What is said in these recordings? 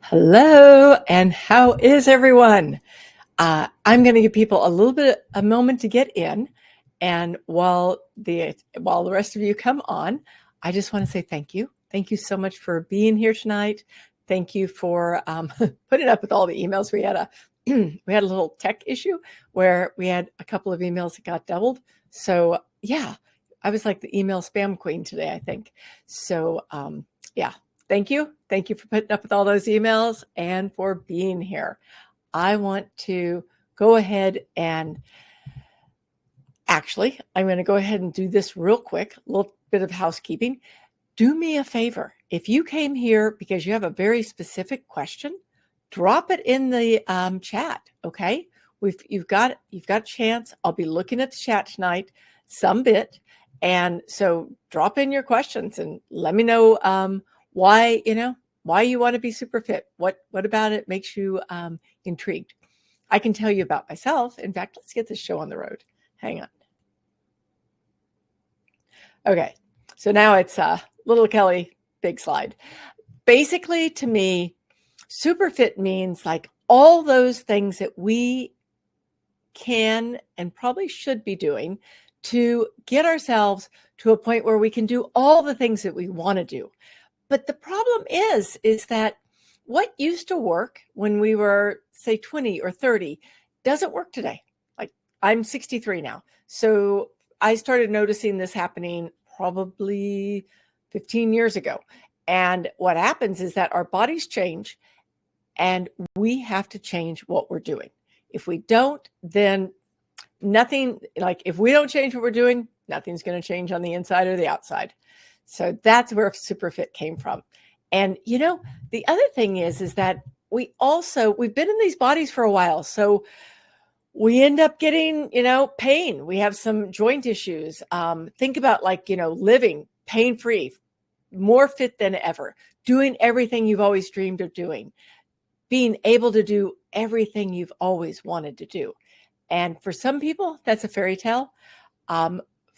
Hello, and how is everyone? I'm going to give people a moment to get in, and while the rest of you come on, I just want to say thank you. Thank you so much for being here tonight. Thank you for putting up with all the emails. We had a little tech issue where we had a couple of emails that got doubled. So yeah, I was like the email spam queen today, I think. So yeah. Thank you. Thank you for putting up with all those emails and for being here. I want to go ahead and I'm going to go ahead and do this real quick, a little bit of housekeeping. Do me a favor. If you came here because you have a very specific question, drop it in the chat. Okay. You've got a chance. I'll be looking at the chat tonight, some bit. And so drop in your questions and let me know, why you want to be super fit. What about it makes you intrigued? I can tell you about myself. In fact, let's get this show on the road. Hang on. Okay, so now it's little Kelly, big slide. Basically, to me, super fit means like all those things that we can and probably should be doing to get ourselves to a point where we can do all the things that we want to do. But the problem is that what used to work when we were, say, 20 or 30 doesn't work today. Like, I'm 63 now. So I started noticing this happening probably 15 years ago. And what happens is that our bodies change and we have to change what we're doing. If we don't, then nothing, like if we don't change what we're doing, nothing's going to change on the inside or the outside. So that's where SuperFIT came from. And, the other thing is that we've been in these bodies for a while. So we end up getting, pain. We have some joint issues. Think about living pain-free, more fit than ever, doing everything you've always dreamed of doing, being able to do everything you've always wanted to do. And for some people, that's a fairy tale.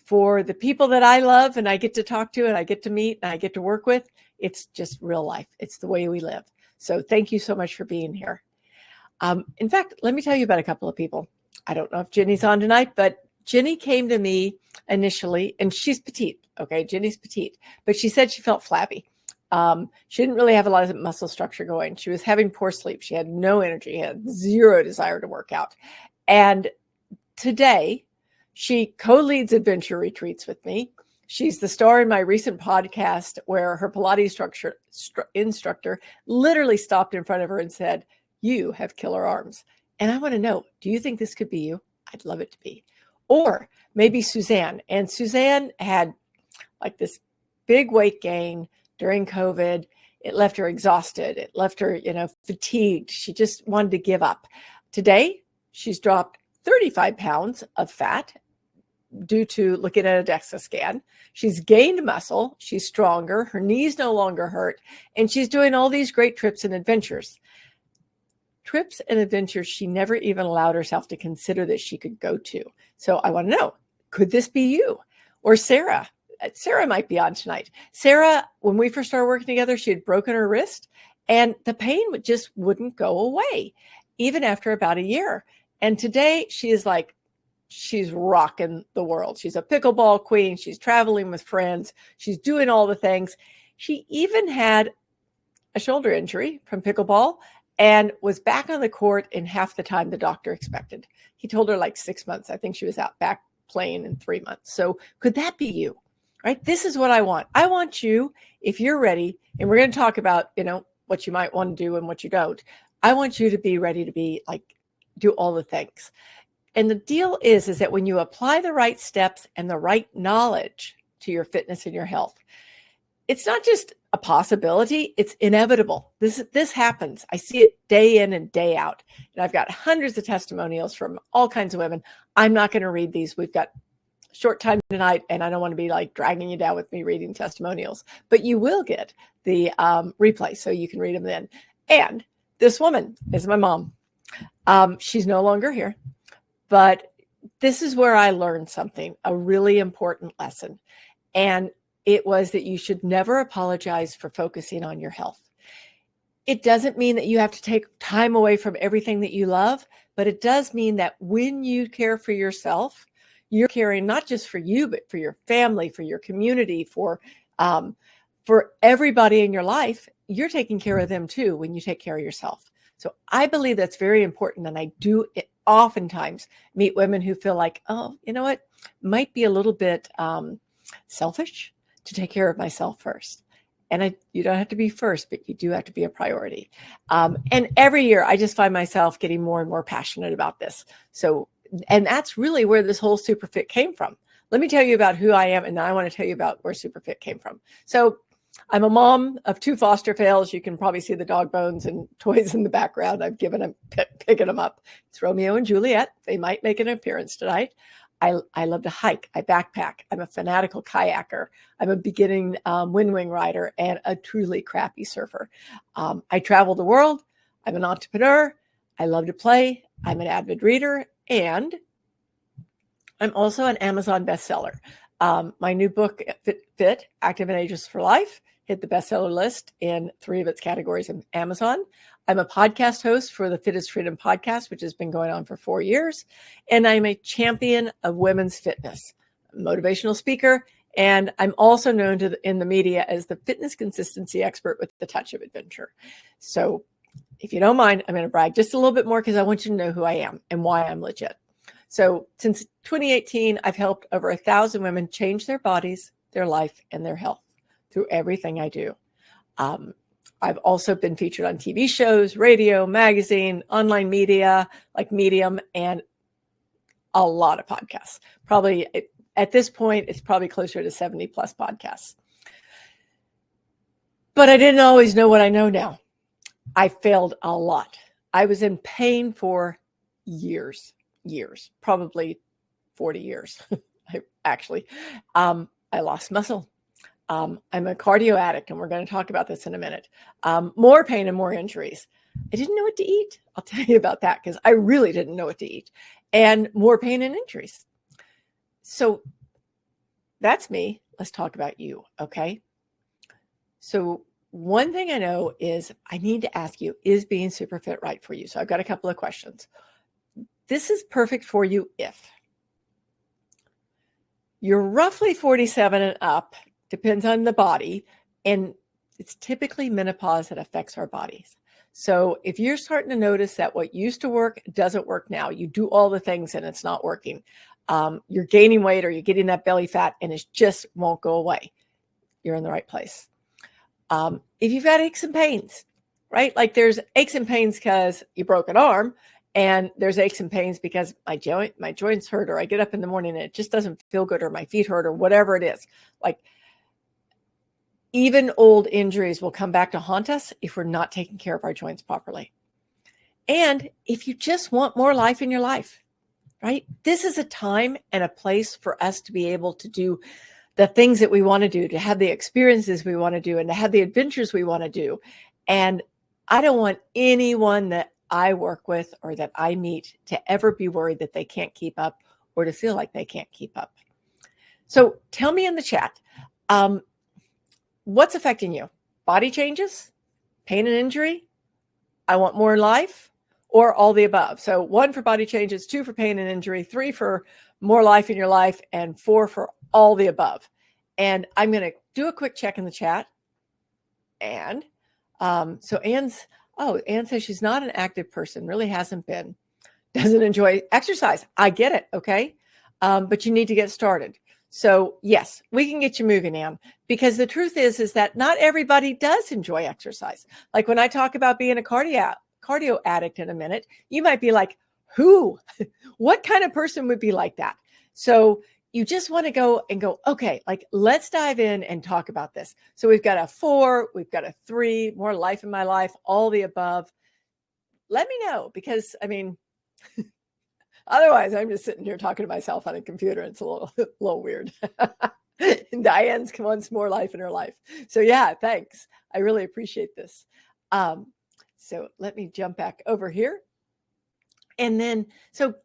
For the people that I love and I get to talk to and I get to meet and I get to work with, it's just real life. It's the way we live. So thank you so much for being here. In fact, let me tell you about a couple of people. I don't know if Jenny's on tonight, but Jenny came to me initially, and she's petite. Okay, Jenny's petite, but she said she felt flabby. She didn't really have a lot of muscle structure going. She was having poor sleep. She had no energy, had zero desire to work out. And today, she co-leads adventure retreats with me. She's the star in my recent podcast where her Pilates instructor literally stopped in front of her and said, "You have killer arms." And I want to know, do you think this could be you? I'd love it to be. Or maybe Suzanne. And Suzanne had like this big weight gain during COVID. It left her exhausted. It left her, fatigued. She just wanted to give up. Today, she's dropped 35 pounds of fat due to looking at a DEXA scan. She's gained muscle. She's stronger. Her knees no longer hurt. And she's doing all these great trips and adventures. Trips and adventures she never even allowed herself to consider that she could go to. So I want to know, could this be you? Or Sarah? Sarah might be on tonight. Sarah, when we first started working together, she had broken her wrist and the pain just wouldn't go away, even after about a year. And today she's rocking the world. She's a pickleball queen. She's traveling with friends. She's doing all the things. She even had a shoulder injury from pickleball and was back on the court in half the time the doctor expected. He told her like 6 months. I think she was out back playing in 3 months. So could that be you? Right? This is what I want. I want you, if you're ready, and we're going to talk about, what you might want to do and what you don't. I want you to be ready to do all the things. And the deal is that when you apply the right steps and the right knowledge to your fitness and your health, it's not just a possibility, it's inevitable. This happens. I see it day in and day out. And I've got hundreds of testimonials from all kinds of women. I'm not going to read these. We've got short time tonight, and I don't want to be like dragging you down with me reading testimonials, but you will get the replay so you can read them then. And this woman is my mom. She's no longer here. But this is where I learned something, a really important lesson. And it was that you should never apologize for focusing on your health. It doesn't mean that you have to take time away from everything that you love, but it does mean that when you care for yourself, you're caring not just for you, but for your family, for your community, for everybody in your life. You're taking care of them too when you take care of yourself. So I believe that's very important. And I do oftentimes meet women who feel like, oh, you know what, might be a little bit selfish to take care of myself first. And you don't have to be first, but you do have to be a priority. And every year I just find myself getting more and more passionate about this. So, and that's really where this whole SuperFIT came from. Let me tell you about who I am, and then I want to tell you about where SuperFIT came from. So I'm a mom of 2 foster fails. You can probably see the dog bones and toys in the background. I've given them, picking them up. It's Romeo and Juliet. They might make an appearance tonight. I love to hike. I backpack. I'm a fanatical kayaker. I'm a beginning wing rider and a truly crappy surfer. I travel the world. I'm an entrepreneur. I love to play. I'm an avid reader. And I'm also an Amazon bestseller. My new book, Fit, Active and Ageless for Life, hit the bestseller list in 3 of its categories in Amazon. I'm a podcast host for the Fit is Freedom podcast, which has been going on for 4 years. And I'm a champion of women's fitness, motivational speaker. And I'm also known in the media as the fitness consistency expert with the touch of adventure. So if you don't mind, I'm going to brag just a little bit more because I want you to know who I am and why I'm legit. So since 2018, I've helped over 1,000 women change their bodies, their life, and their health through everything I do. I've also been featured on TV shows, radio, magazine, online media like Medium, and a lot of podcasts. Probably at this point, it's probably closer to 70 plus podcasts. But I didn't always know what I know now. I failed a lot. I was in pain for years, probably 40 years. I lost muscle. I'm a cardio addict, and we're going to talk about this in a minute. More pain and more injuries. I didn't know what to eat. I'll tell you about that because I really didn't know what to eat. And more pain and injuries. So that's me. Let's talk about you, okay? So one thing I know is I need to ask you, is being super fit right for you? So I've got a couple of questions. This is perfect for you if you're roughly 47 and up, depends on the body, and it's typically menopause that affects our bodies. So if you're starting to notice that what used to work doesn't work now, you do all the things and it's not working, you're gaining weight or you're getting that belly fat and it just won't go away, you're in the right place. If you've got aches and pains, right? Like there's aches and pains because you broke an arm, and there's aches and pains because my joints hurt, or I get up in the morning and it just doesn't feel good, or my feet hurt, or whatever it is. Like even old injuries will come back to haunt us if we're not taking care of our joints properly. And if you just want more life in your life, right? This is a time and a place for us to be able to do the things that we want to do, to have the experiences we want to do, and to have the adventures we want to do. And I don't want anyone that I work with or that I meet to ever be worried that they can't keep up or to feel like they can't keep up. So tell me in the chat, what's affecting you? Body changes, pain and injury, I want more in life, or all the above? So 1 for body changes, 2 for pain and injury, 3 for more life in your life, and 4 for all the above. And I'm going to do a quick check in the chat. And so Anne says she's not an active person, really hasn't been, doesn't enjoy exercise. I get it, okay? But you need to get started. So yes, we can get you moving, Anne, because the truth is that not everybody does enjoy exercise. Like when I talk about being a cardio addict in a minute, you might be like, who? What kind of person would be like that? So you just want to go, okay, like let's dive in and talk about this. So we've got a 4, we've got a 3, more life in my life, all the above. Let me know, because I mean, otherwise I'm just sitting here talking to myself on a computer. It's a little weird. Diane's wants more life in her life. So yeah, thanks. I really appreciate this. So let me jump back over here. And then, so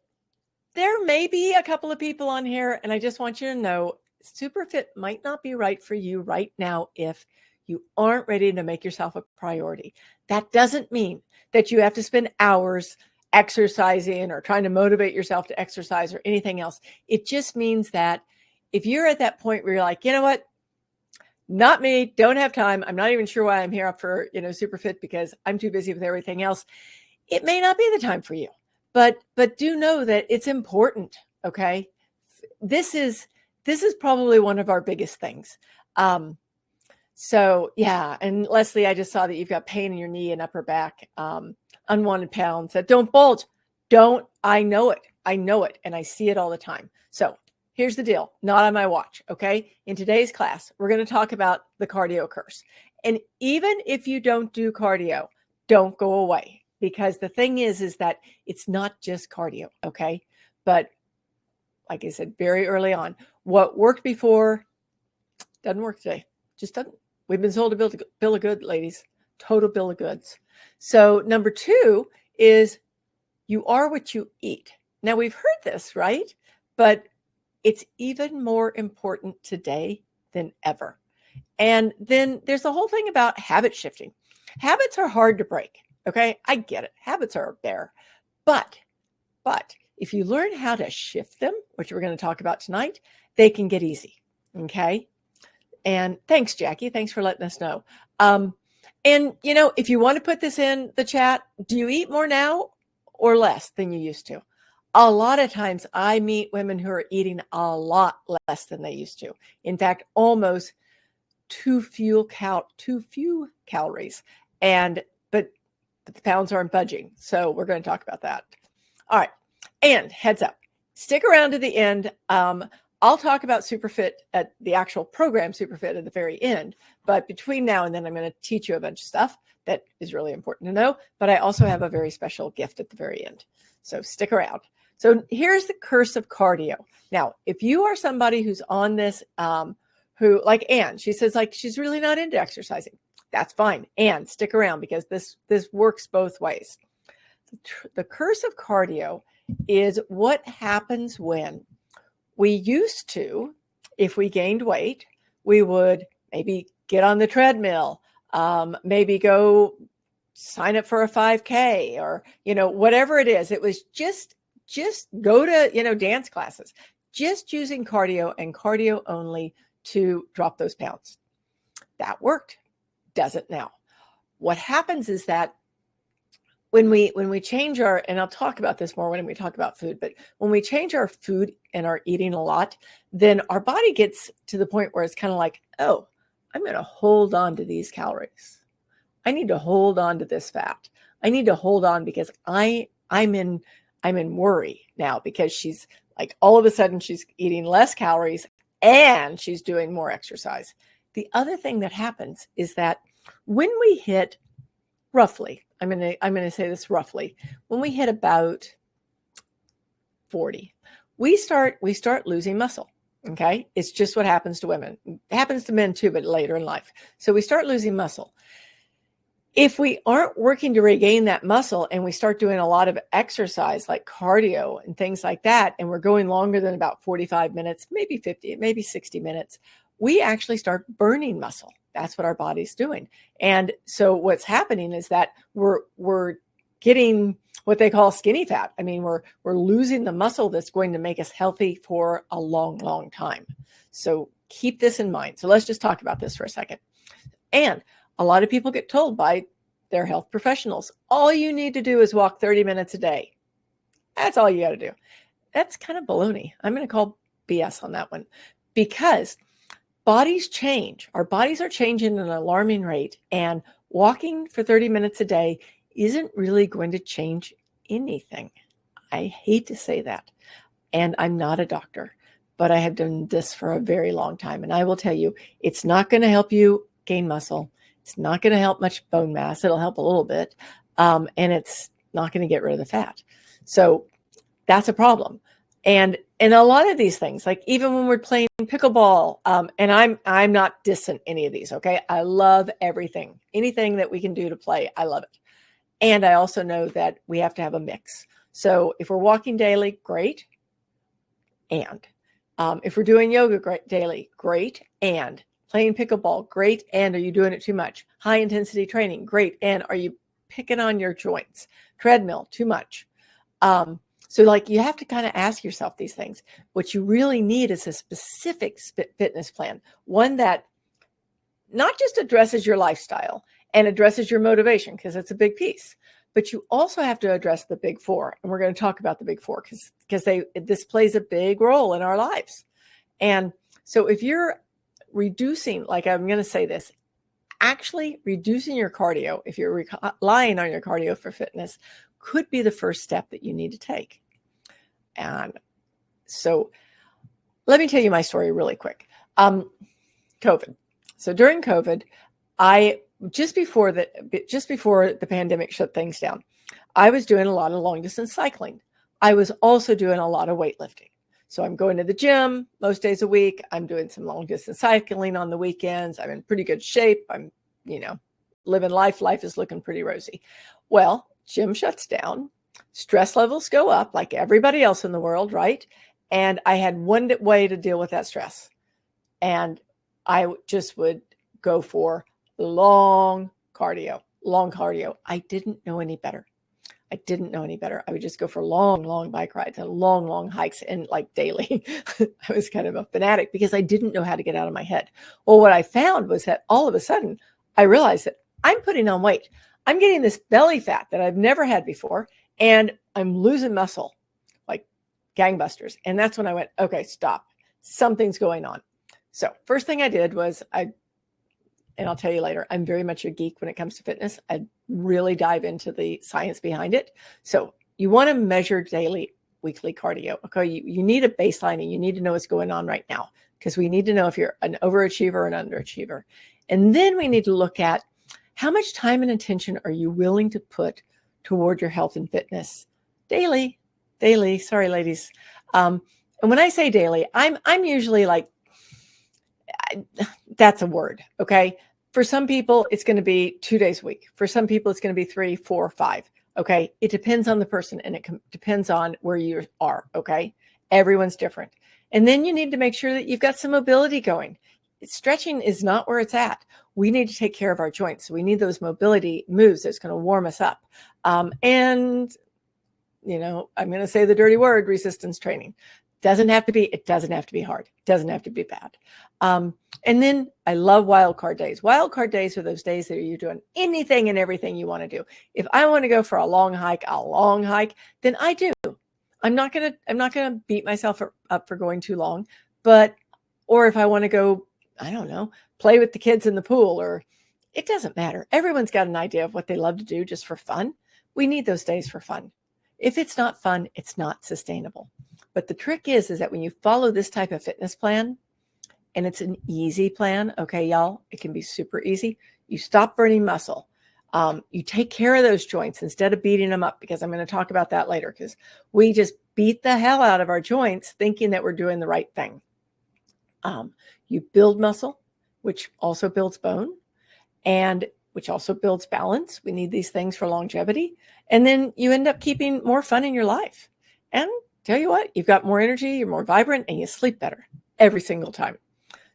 there may be a couple of people on here, and I just want you to know SuperFIT might not be right for you right now if you aren't ready to make yourself a priority. That doesn't mean that you have to spend hours exercising or trying to motivate yourself to exercise or anything else. It just means that if you're at that point where you're like, you know what, not me, don't have time. I'm not even sure why I'm here for, SuperFit because I'm too busy with everything else. It may not be the time for you, but do know that it's important. Okay. This is probably one of our biggest things. So yeah. And Leslie, I just saw that you've got pain in your knee and upper back, unwanted pounds that don't bulge. I know it. And I see it all the time. So here's the deal. Not on my watch. Okay. In today's class, we're going to talk about the cardio curse. And even if you don't do cardio, don't go away, because the thing is that it's not just cardio. Okay. But like I said, very early on, what worked before doesn't work today. Just doesn't. We've been sold a bill of goods, ladies. Total bill of goods. So number 2 is you are what you eat. Now we've heard this, right? But it's even more important today than ever. And then there's the whole thing about habit shifting. Habits are hard to break. Okay. I get it. Habits are there. But if you learn how to shift them, which we're going to talk about tonight, they can get easy. Okay. And thanks, Jackie. Thanks for letting us know. And if you want to put this in the chat, do you eat more now or less than you used to? A lot of times I meet women who are eating a lot less than they used to. In fact, almost too few calories. But the pounds aren't budging. So we're going to talk about that. All right. And heads up, stick around to the end. I'll talk about SuperFIT at the actual program SuperFIT at the very end. But between now and then, I'm going to teach you a bunch of stuff that is really important to know. But I also have a very special gift at the very end. So stick around. So here's the curse of cardio. Now, if you are somebody who's on this, who like Anne, she says like she's really not into exercising. That's fine. Anne, stick around because this works both ways. The curse of cardio is what happens when we used to, if we gained weight, we would maybe get on the treadmill, maybe go sign up for a 5K or, whatever it is. It was just go to, dance classes, just using cardio and cardio only to drop those pounds. That worked. Does it now? What happens is that when we change our, and I'll talk about this more when we talk about food, but when we change our food and our eating a lot, then our body gets to the point where it's kind of like, oh, I'm going to hold on to these calories. I need to hold on to this fat. I need to hold on because I'm in worry now because she's like, all of a sudden she's eating less calories and she's doing more exercise. The other thing that happens is that when we hit roughly, I'm going to say this roughly, when we hit about 40, we start losing muscle. Okay. It's just what happens to women. It happens to men too, but later in life. So we start losing muscle. If we aren't working to regain that muscle and we start doing a lot of exercise like cardio and things like that, and we're going longer than about 45 minutes, maybe 50, maybe 60 minutes, we actually start burning muscle. That's what our body's doing. And so what's happening is that we're getting what they call skinny fat. I mean, we're losing the muscle that's going to make us healthy for a long, long time. So keep this in mind. So let's just talk about this for a second. And a lot of people get told by their health professionals, all you need to do is walk 30 minutes a day. That's all you got to do. That's kind of baloney. I'm going to call BS on that one because bodies change. Our bodies are changing at an alarming rate, and walking for 30 minutes a day isn't really going to change anything. I hate to say that. And I'm not a doctor, but I have done this for a very long time. And I will tell you, it's not going to help you gain muscle. It's not going to help much bone mass. It'll help a little bit. And it's not going to get rid of the fat. So that's a problem. And a lot of these things, like even when we're playing pickleball, and I'm not dissing any of these, okay? I love everything. Anything that we can do to play, I love it. And I also know that we have to have a mix. So if we're walking daily, great. And if we're doing yoga daily, great. And Playing pickleball, great. And are you doing it too much? High intensity training, great. And are you picking on your joints? Treadmill, too much. So like you have to kind of ask yourself these things. What you really need is a specific fitness plan, one that not just addresses your lifestyle and addresses your motivation, because it's a big piece, but you also have to address the big four. And we're going to talk about the big four because this plays a big role in our lives. And so if you're reducing, like I'm going to say this, actually reducing your cardio, if you're relying on your cardio for fitness, could be the first step that you need to take. And so let me tell you my story really quick. COVID. So during COVID, just before the pandemic shut things down, I was doing a lot of long distance cycling. I was also doing a lot of weightlifting. So I'm going to the gym most days a week. I'm doing some long distance cycling on the weekends. I'm in pretty good shape. I'm, living life. Life is looking pretty rosy. Well, gym shuts down. Stress levels go up like everybody else in the world, right? And I had one way to deal with that stress. And I just would go for long cardio. I didn't know any better. I would just go for long bike rides and long hikes and like daily. I was kind of a fanatic because I didn't know how to get out of my head. Well, what I found was that all of a sudden I realized that I'm putting on weight. I'm getting this belly fat that I've never had before, and I'm losing muscle like gangbusters. And that's when I went, okay, stop. Something's going on. So first thing I did was and I'll tell you later, I'm very much a geek when it comes to fitness. I really dive into the science behind it. So you want to measure daily, weekly cardio. Okay. You need a baseline and you need to know what's going on right now, because we need to know if you're an overachiever or an underachiever. And then we need to look at how much time and attention are you willing to put toward your health and fitness daily. Sorry, ladies. And when I say daily, I'm usually like, that's a word. Okay. For some people, it's going to be 2 days a week. For some people, it's going to be 3, 4, 5. Okay. It depends on the person and it depends on where you are. Okay. Everyone's different. And then you need to make sure that you've got some mobility going. Stretching is not where it's at. We need to take care of our joints. So we need those mobility moves that's going to warm us up. And I'm going to say the dirty word, resistance training. It doesn't have to be hard. It doesn't have to be bad. And then I love wildcard days. Wildcard days are those days that you're doing anything and everything you want to do. If I want to go for a long hike, then I do. I'm not going to beat myself up for going too long, or if I want to go, I don't know, play with the kids in the pool, or it doesn't matter. Everyone's got an idea of what they love to do just for fun. We need those days for fun. If it's not fun, it's not sustainable. But the trick is that when you follow this type of fitness plan, and it's an easy plan, okay, y'all, it can be super easy. You stop burning muscle. You take care of those joints instead of beating them up, because I'm going to talk about that later, because we just beat the hell out of our joints thinking that we're doing the right thing. You build muscle, which also builds bone, and which also builds balance. We need these things for longevity. And then you end up keeping more fun in your life. And tell you what, you've got more energy, you're more vibrant, and you sleep better every single time.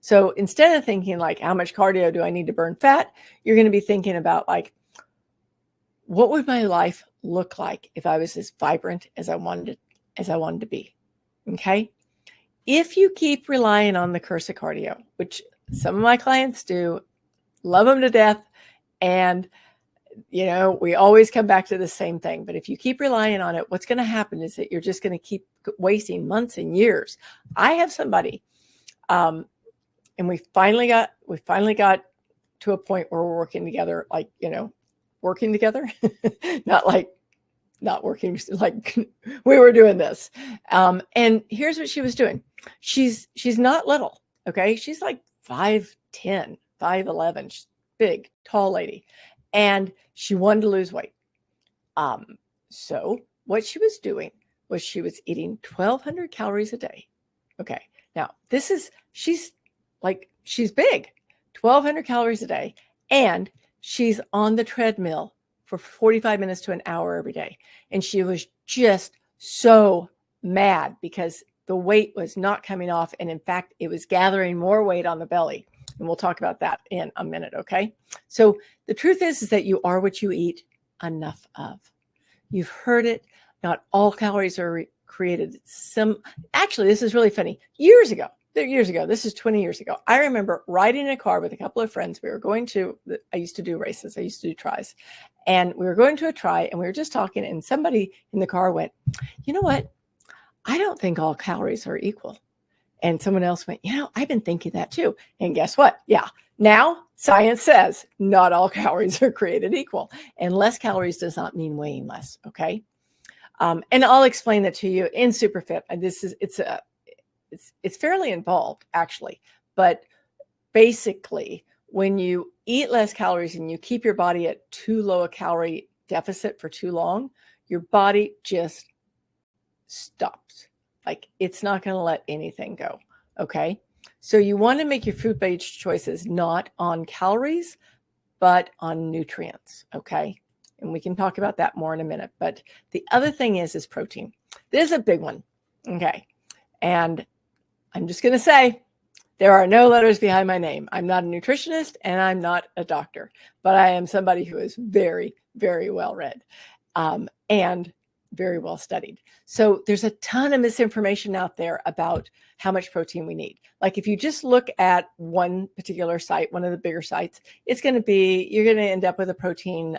So instead of thinking like, how much cardio do I need to burn fat? You're going to be thinking about like, what would my life look like if I was as vibrant as I wanted to be? Okay. If you keep relying on the curse of cardio, which some of my clients do, love them to death. And, we always come back to the same thing. But if you keep relying on it, what's going to happen is that you're just going to keep wasting months and years. I have somebody, and we finally got to a point where we're working together, working together, not working, like we were doing this. And here's what she was doing. She's not little. Okay. She's like 5'10", 5'11", she's big, tall lady. And she wanted to lose weight. So what she was doing was she was eating 1,200 calories a day. Okay. Now she's big, 1,200 calories a day. And she's on the treadmill for 45 minutes to an hour every day. And she was just so mad because the weight was not coming off. And in fact, it was gathering more weight on the belly. And we'll talk about that in a minute, okay? So the truth is that you are what you eat enough of. You've heard it. Not all calories are created. Actually, this is really funny. Years ago, this is 20 years ago, I remember riding in a car with a couple of friends. I used to do races. I used to do tries. And we were going to a try, and we were just talking, and somebody in the car went, you know what? I don't think all calories are equal. And someone else went, I've been thinking that too. And guess what? Yeah. Now science says not all calories are created equal, and less calories does not mean weighing less. Okay. And I'll explain that to you in SuperFIT. It's fairly involved actually, but basically when you eat less calories and you keep your body at too low a calorie deficit for too long, your body just stops. Like it's not going to let anything go. Okay. So you want to make your food-based choices not on calories, but on nutrients. Okay. And we can talk about that more in a minute. But the other thing is protein. This is a big one. Okay. And I'm just going to say there are no letters behind my name. I'm not a nutritionist and I'm not a doctor, but I am somebody who is very, very well read and very well studied. So there's a ton of misinformation out there about how much protein we need. Like if you just look at one particular site, one of the bigger sites, you're going to end up with a protein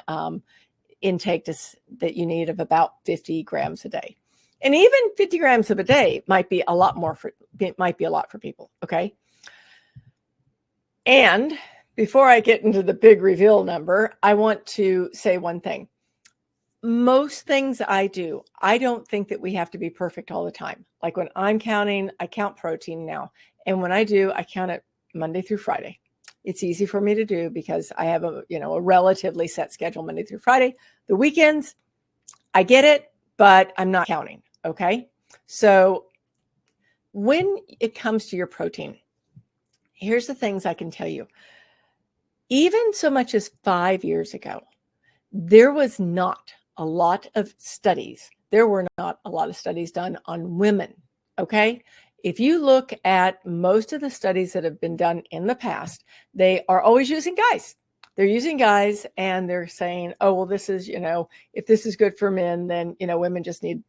intake that you need of about 50 grams a day. And even 50 grams of a day might be a lot for people. Okay. And before I get into the big reveal number, I want to say one thing. Most things I do, I don't think that we have to be perfect all the time. Like when I'm counting, I count protein now. And when I do, I count it Monday through Friday. It's easy for me to do because I have a relatively set schedule Monday through Friday. The weekends, I get it, but I'm not counting. Okay. So when it comes to your protein, here's the things I can tell you. Even so much as 5 years ago, there was not a lot of studies. There were not a lot of studies done on women. Okay. If you look at most of the studies that have been done in the past, they are always using guys. They're using guys and they're saying, oh, well, this is, if this is good for men, then, women just need,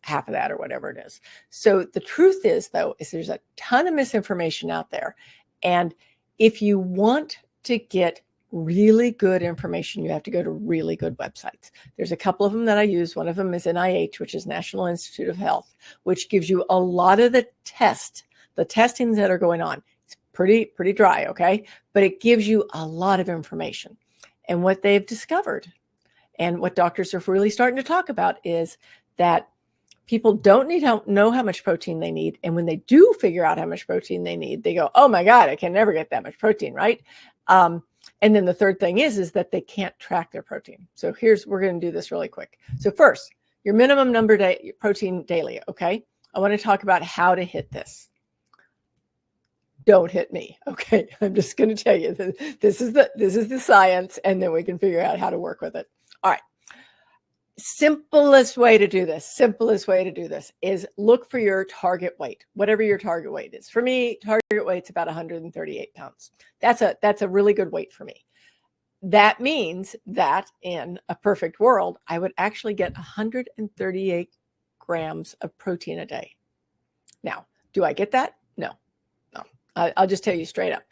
half of that or whatever it is. So the truth is, though, is there's a ton of misinformation out there. And if you want to get really good information, you have to go to really good websites. There's a couple of them that I use. One of them is NIH, which is National Institute of Health, which gives you a lot of the testings that are going on. It's pretty dry, okay? But it gives you a lot of information. And what they've discovered and what doctors are really starting to talk about is that people don't need to know how much protein they need. And when they do figure out how much protein they need, they go, oh my God, I can never get that much protein, right? And then the third thing is that they can't track their protein. So we're going to do this really quick. So first, your minimum protein daily. Okay. I want to talk about how to hit this. Don't hit me. Okay. I'm just going to tell you this is the science, and then we can figure out how to work with it. All right. Simplest way to do this is look for your target weight, whatever your target weight is. For me, target weight's about 138 pounds. That's a really good weight for me. That means that in a perfect world, I would actually get 138 grams of protein a day. Now, do I get that? No. I'll just tell you straight up.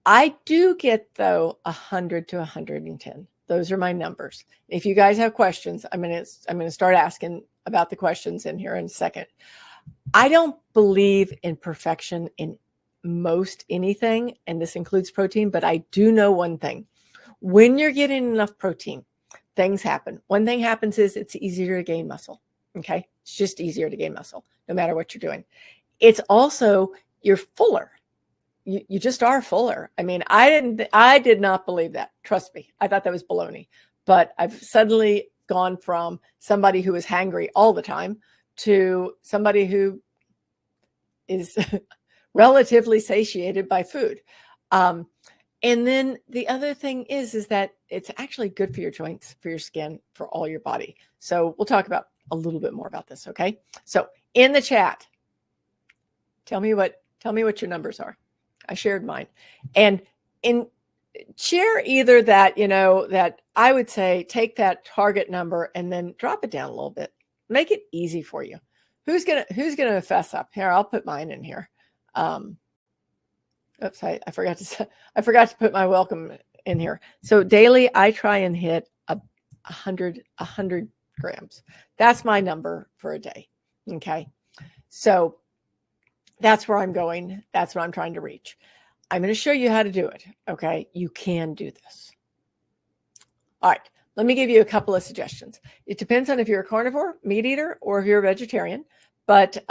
I do get, though, 100 to 110. Those are my numbers. If you guys have questions, I'm going to start asking about the questions in here in a second. I don't believe in perfection in most anything, and this includes protein, but I do know one thing. When you're getting enough protein, things happen. One thing happens is it's easier to gain muscle. Okay. It's just easier to gain muscle no matter what you're doing. It's also, you're fuller. You just are fuller. I mean, I did not believe that. Trust me. I thought that was baloney. But I've suddenly gone from somebody who is hangry all the time to somebody who is relatively satiated by food. And then the other thing is that it's actually good for your joints, for your skin, for all your body. So we'll talk about a little bit more about this. Okay. So in the chat, tell me what your numbers are. I shared mine. And share either that, that I would say take that target number and then drop it down a little bit. Make it easy for you. Who's gonna fess up? Here, I'll put mine in here. Oops, I forgot to put my welcome in here. So daily, I try and hit 100 grams. That's my number for a day. Okay. So that's where I'm going. That's what I'm trying to reach. I'm going to show you how to do it. Okay. You can do this. All right. Let me give you a couple of suggestions. It depends on if you're a carnivore, meat eater, or if you're a vegetarian. But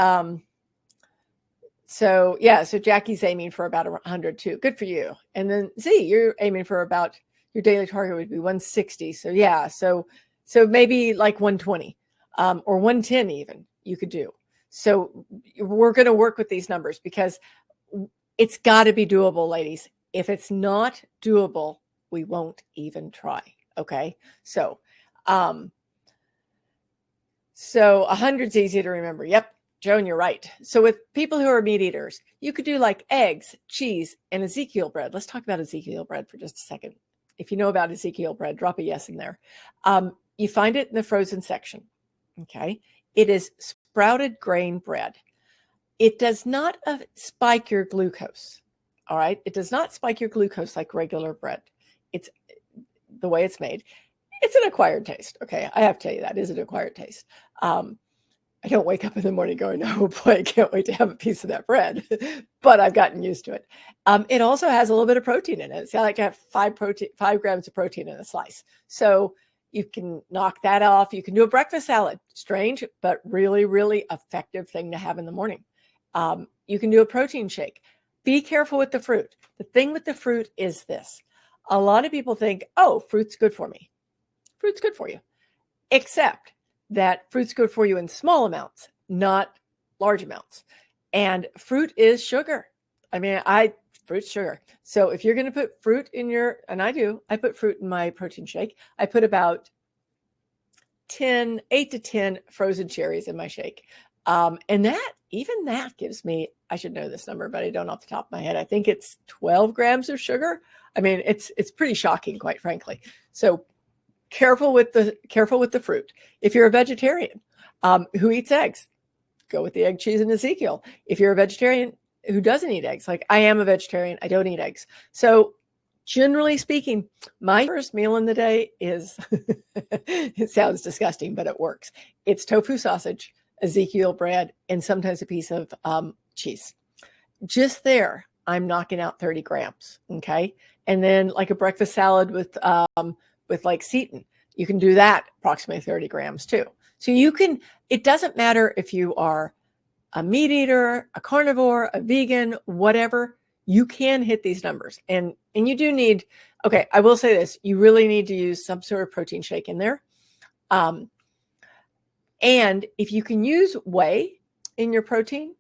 so Jackie's aiming for about 100 too. Good for you. And then Z, you're aiming for about, your daily target would be 160. So yeah, so maybe like 120 or 110 even you could do. So we're going to work with these numbers because it's got to be doable, ladies. If it's not doable, we won't even try. Okay. So 100's easy to remember. Yep. Joan, you're right. So with people who are meat eaters, you could do like eggs, cheese, and Ezekiel bread. Let's talk about Ezekiel bread for just a second. If you know about Ezekiel bread, drop a yes in there. You find it in the frozen section. Okay. It is sprouted grain bread. It does not spike your glucose. All right. It does not spike your glucose like regular bread. It's the way it's made. It's an acquired taste. Okay. I have to tell you that is an acquired taste. I don't wake up in the morning going, oh boy, I can't wait to have a piece of that bread, but I've gotten used to it. It also has a little bit of protein in it. So I like to have 5 grams of protein in a slice. So you can knock that off. You can do a breakfast salad. Strange, but really, really effective thing to have in the morning. You can do a protein shake. Be careful with the fruit. The thing with the fruit is this. A lot of people think, oh, fruit's good for me. Fruit's good for you, except that fruit's good for you in small amounts, not large amounts. And fruit is sugar. I mean, fruit's sugar. So if you're going to put fruit in I put fruit in my protein shake. I put about 8 to 10 frozen cherries in my shake. And that gives me, I should know this number, but I don't off the top of my head. I think it's 12 grams of sugar. I mean, it's pretty shocking, quite frankly. So careful with the fruit. If you're a vegetarian who eats eggs, go with the egg, cheese, and Ezekiel. If you're a vegetarian who doesn't eat eggs, like I am a vegetarian, I don't eat eggs. So generally speaking, my first meal in the day is, it sounds disgusting, but it works. It's tofu sausage, Ezekiel bread, and sometimes a piece of cheese. Just there, I'm knocking out 30 grams. Okay. And then like a breakfast salad with like seitan, you can do that approximately 30 grams too. So it doesn't matter if you are a meat eater, a carnivore, a vegan, whatever, you can hit these numbers. And you do need, okay, I will say this, you really need to use some sort of protein shake in there. And if you can use whey in your protein,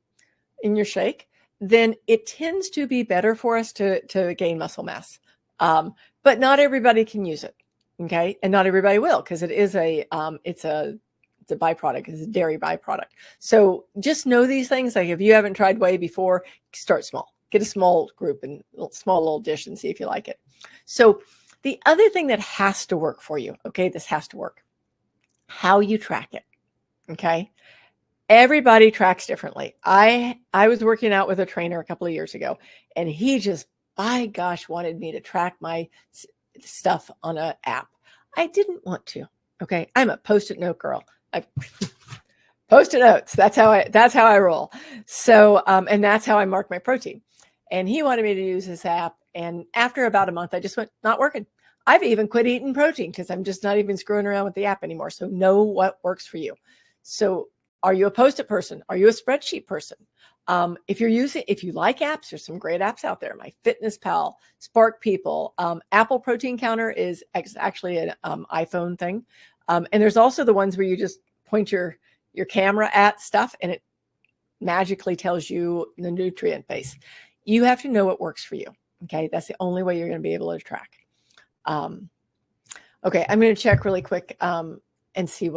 in your shake, then it tends to be better for us to gain muscle mass. But not everybody can use it. Okay. And not everybody will, because it's a byproduct. It's a dairy byproduct. So just know these things. Like if you haven't tried whey before, start small, get a small group and small little dish and see if you like it. So the other thing that has to work for you, okay, this has to work, how you track it. Okay. Everybody tracks differently. I was working out with a trainer a couple of years ago, and he just, by gosh, wanted me to track my stuff on an app. I didn't want to. Okay. I'm a Post-it note girl. Post-it notes. That's how I roll. So, and that's how I mark my protein. And he wanted me to use this app. And after about a month, I just went, not working. I've even quit eating protein because I'm just not even screwing around with the app anymore. So know what works for you. So are you a Post-it person? Are you a spreadsheet person? If you like apps, there's some great apps out there. MyFitnessPal, Spark People, Apple Protein Counter is actually an iPhone thing. And there's also the ones where you just point your camera at stuff and it magically tells you the nutrient base. You have to know what works for you. Okay. That's the only way you're going to be able to track. Okay. I'm going to check really quick and see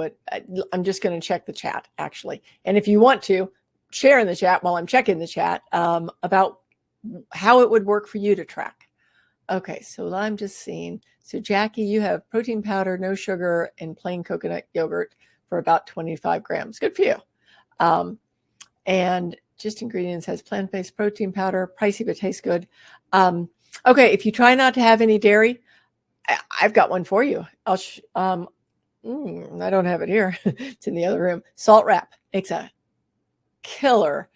I'm just going to check the chat actually. And if you want to, share in the chat while I'm checking the chat about how it would work for you to track. Okay, so I'm just seeing. So Jackie, you have protein powder, no sugar, and plain coconut yogurt for about 25 grams. Good for you. And just ingredients has plant-based protein powder, pricey but tastes good. Okay, if you try not to have any dairy, I've got one for you. I don't have it here. It's in the other room. Salt wrap. It's a killer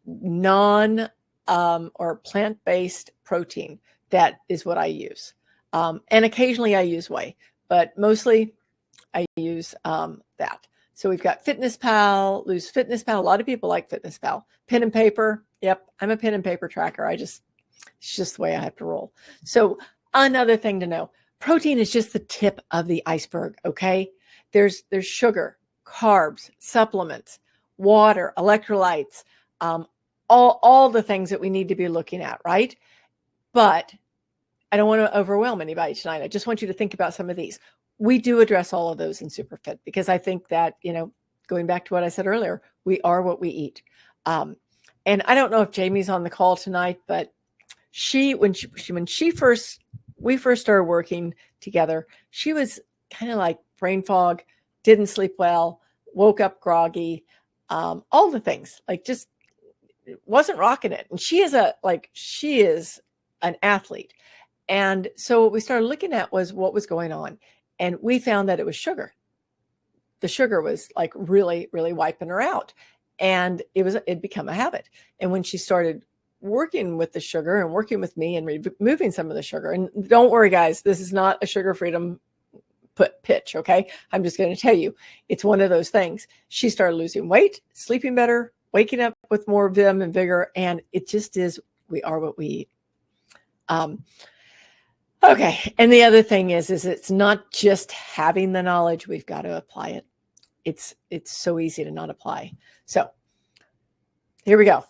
or plant-based protein. That is what I use. And occasionally I use whey, but mostly I use that. So we've got Fitness Pal, Lose Fitness Pal. A lot of people like Fitness Pal. Pen and paper. Yep, I'm a pen and paper tracker. It's just the way I have to roll. So another thing to know, protein is just the tip of the iceberg, okay? There's sugar, carbs, supplements, water, electrolytes, all the things that we need to be looking at, right? But I don't want to overwhelm anybody tonight. I just want you to think about some of these. We do address all of those in SuperFIT because I think that, going back to what I said earlier, we are what we eat. And I don't know if Jamie's on the call tonight, but when we first started working together, she was kind of like brain fog, didn't sleep well, woke up groggy, all the things, like just wasn't rocking it. And she is an athlete. And so what we started looking at was what was going on. And we found that it was sugar. The sugar was like really, really wiping her out. And it'd become a habit. And when she started working with the sugar and working with me and removing some of the sugar, and don't worry, guys, this is not a sugar freedom pitch, okay? I'm just going to tell you, it's one of those things. She started losing weight, sleeping better, waking up with more vim and vigor, and it just is, we are what we eat. Okay, and the other thing is it's not just having the knowledge, we've got to apply it. It's so easy to not apply. So here we go.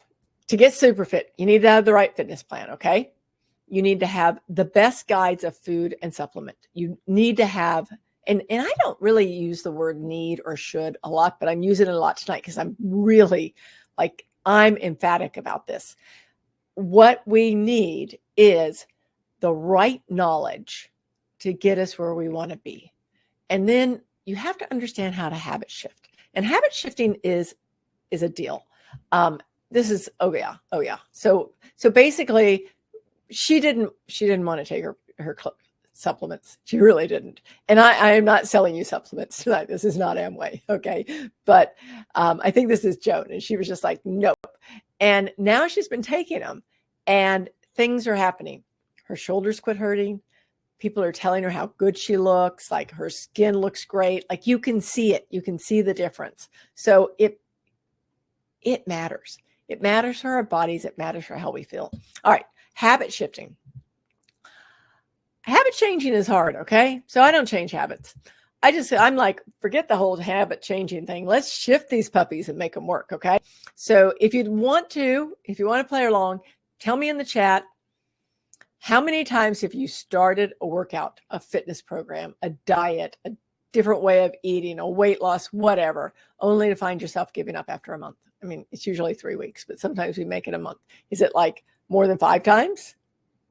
To get SuperFIT, you need to have the right fitness plan, okay? You need to have the best guides of food and supplement. You need to have, and I don't really use the word need or should a lot, but I'm using it a lot tonight because I'm really I'm emphatic about this. What we need is the right knowledge to get us where we want to be. And then you have to understand how to habit shift. And habit shifting is a deal. This is, oh yeah. So basically she didn't want to take her supplements. She really didn't. And I am not selling you supplements tonight. This is not Amway. Okay. But I think this is Joan. And she was just like, nope. And now she's been taking them and things are happening. Her shoulders quit hurting. People are telling her how good she looks. Like her skin looks great. Like you can see it. You can see the difference. So it matters. It matters for our bodies. It matters for how we feel. All right. Habit shifting. Habit changing is hard. Okay. So I don't change habits. I'm like, forget the whole habit changing thing. Let's shift these puppies and make them work. Okay. So if you want to play along, tell me in the chat, how many times have you started a workout, a fitness program, a diet, a different way of eating, a weight loss, whatever, only to find yourself giving up after a month? I mean, it's usually 3 weeks, but sometimes we make it a month. Is it like more than 5 times?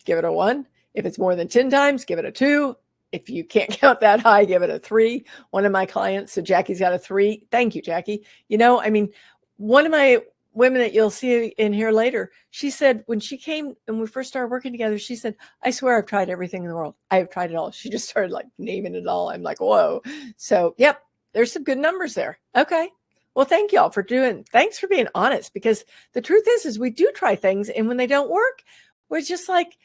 Give it a 1. If it's more than 10 times, give it a 2. If you can't count that high, give it a 3. One of my clients, so Jackie's got a 3. Thank you, Jackie. One of my women that you'll see in here later, she said when she came and we first started working together, she said, I swear I've tried everything in the world. I have tried it all. She just started naming it all. I'm like, whoa. So yep, there's some good numbers there. Okay. Well, thank y'all thanks for being honest, because the truth is we do try things, and when they don't work, we're just like,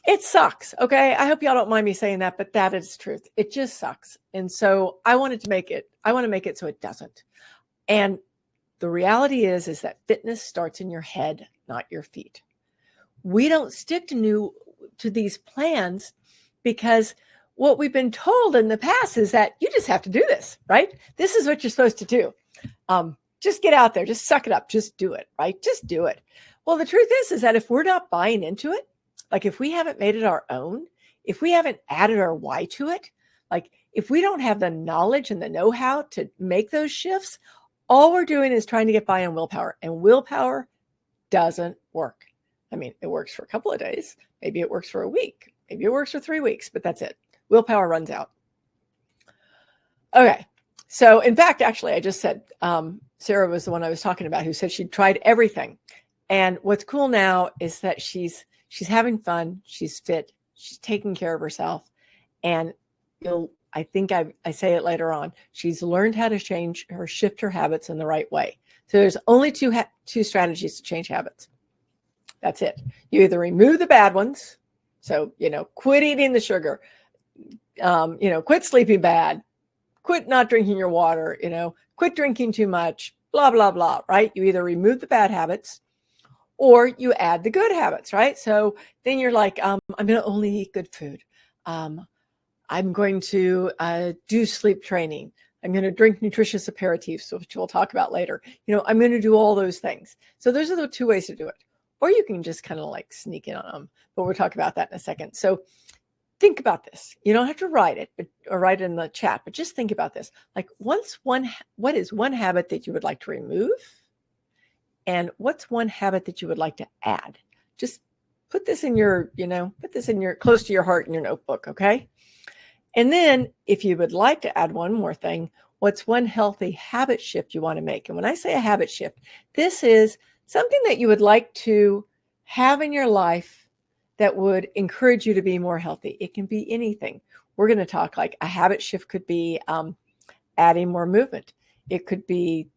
it sucks. Okay. I hope y'all don't mind me saying that, but that is the truth. It just sucks. And so I want to make it so it doesn't. And the reality is that fitness starts in your head, not your feet. We don't stick to these plans because what we've been told in the past is that you just have to do this, right? This is what you're supposed to do. Just get out there, just suck it up, just do it, right? Just do it. Well, the truth is that if we're not buying into it, like if we haven't made it our own, if we haven't added our why to it, like if we don't have the knowledge and the know-how to make those shifts, all we're doing is trying to get by on willpower, and willpower doesn't work. I mean, it works for a couple of days. Maybe it works for a week. Maybe it works for 3 weeks, but that's it. Willpower runs out. Okay. So in fact, actually, I just said, Sarah was the one I was talking about who said she'd tried everything. And what's cool now is that she's having fun. She's fit. She's taking care of herself. And I think I say it later on, she's learned how to shift her habits in the right way. So there's only two strategies to change habits. That's it. You either remove the bad ones. So, quit eating the sugar, quit sleeping bad, quit not drinking your water, quit drinking too much, blah, blah, blah, right? You either remove the bad habits or you add the good habits, right? So then you're like, I'm going to only eat good food. I'm going to do sleep training. I'm going to drink nutritious aperitifs, which we'll talk about later. I'm going to do all those things. So those are the two ways to do it. Or you can just kind of like sneak in on them, but we'll talk about that in a second. So think about this. You don't have to write it or write it in the chat, but just think about this. Like what is one habit that you would like to remove? And what's one habit that you would like to add? Just put this in your, close to your heart in your notebook. Okay. And then if you would like to add one more thing, what's one healthy habit shift you want to make? And when I say a habit shift, this is something that you would like to have in your life that would encourage you to be more healthy. It can be anything. We're going to talk like a habit shift could be adding more movement. It could be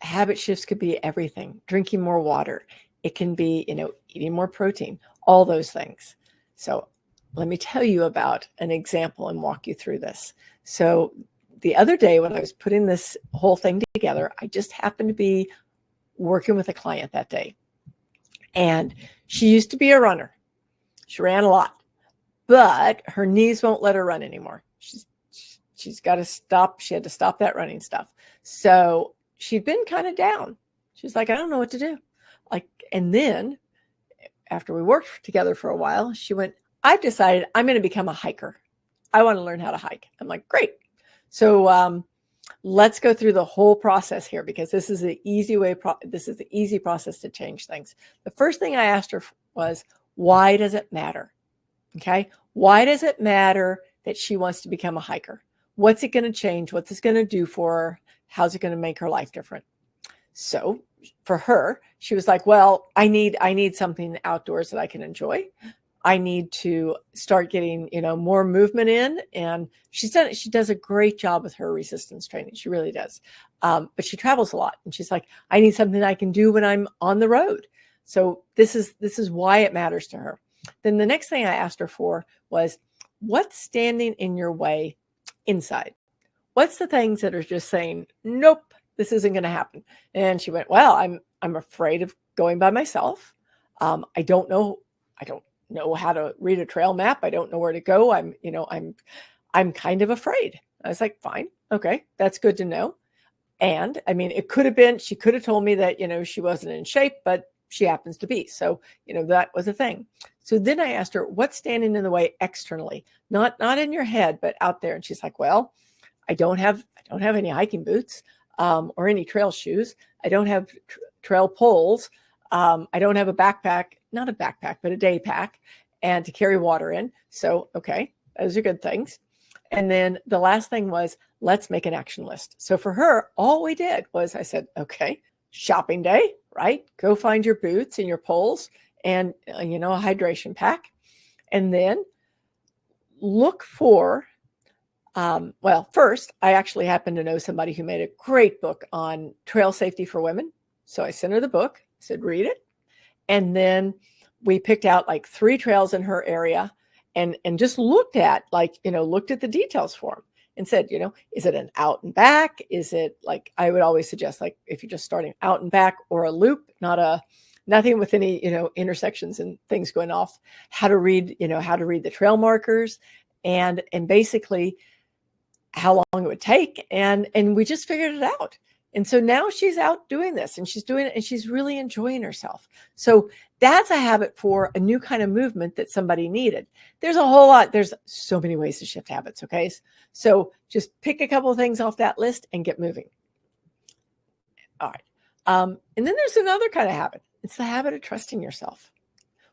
habit shifts could be everything. Drinking more water. It can be, eating more protein, all those things. So let me tell you about an example and walk you through this. So the other day when I was putting this whole thing together, I just happened to be working with a client that day. And she used to be a runner. She ran a lot, but her knees won't let her run anymore. She's got to stop. She had to stop that running stuff. So she'd been kind of down. She's like, I don't know what to do. And then after we worked together for a while, she went, I've decided I'm going to become a hiker. I want to learn how to hike. I'm like, great. So let's go through the whole process here because this is the easy way. This is the easy process to change things. The first thing I asked her was, why does it matter? Okay. Why does it matter that she wants to become a hiker? What's it going to change? What's it going to do for her? How's it going to make her life different? So for her, she was like, well, I need something outdoors that I can enjoy. I need to start getting, more movement in. And she does a great job with her resistance training. She really does. But she travels a lot. And she's like, I need something I can do when I'm on the road. So this is why it matters to her. Then the next thing I asked her for was, what's standing in your way inside? What's the things that are just saying, nope, this isn't going to happen? And she went, well, I'm afraid of going by myself. I don't know how to read a trail map. I don't know where to go. I'm kind of afraid. I was like, fine. Okay. That's good to know. And I mean, she could have told me that, she wasn't in shape, but she happens to be. So, that was a thing. So then I asked her, what's standing in the way externally, not in your head, but out there. And she's like, well, I don't have any hiking boots, or any trail shoes. I don't have trail poles. I don't have a backpack, not a backpack, but a day pack, and to carry water in. So, okay, those are good things. And then the last thing was, let's make an action list. So for her, all we did was I said, okay, shopping day, right? Go find your boots and your poles and, a hydration pack. And then look for, first, I actually happen to know somebody who made a great book on trail safety for women. So I sent her the book, said, read it. And then we picked out like 3 trails in her area and just looked at the details for them and said, is it an out and back? Is it like, I would always suggest, like, if you're just starting out and back or a loop, nothing with any, intersections and things going off, how to read the trail markers and basically how long it would take. And we just figured it out. And so now she's out doing this and she's doing it and she's really enjoying herself. So that's a habit for a new kind of movement that somebody needed. There's a whole lot. There's so many ways to shift habits. Okay. So just pick a couple of things off that list and get moving. All right. And then there's another kind of habit. It's the habit of trusting yourself.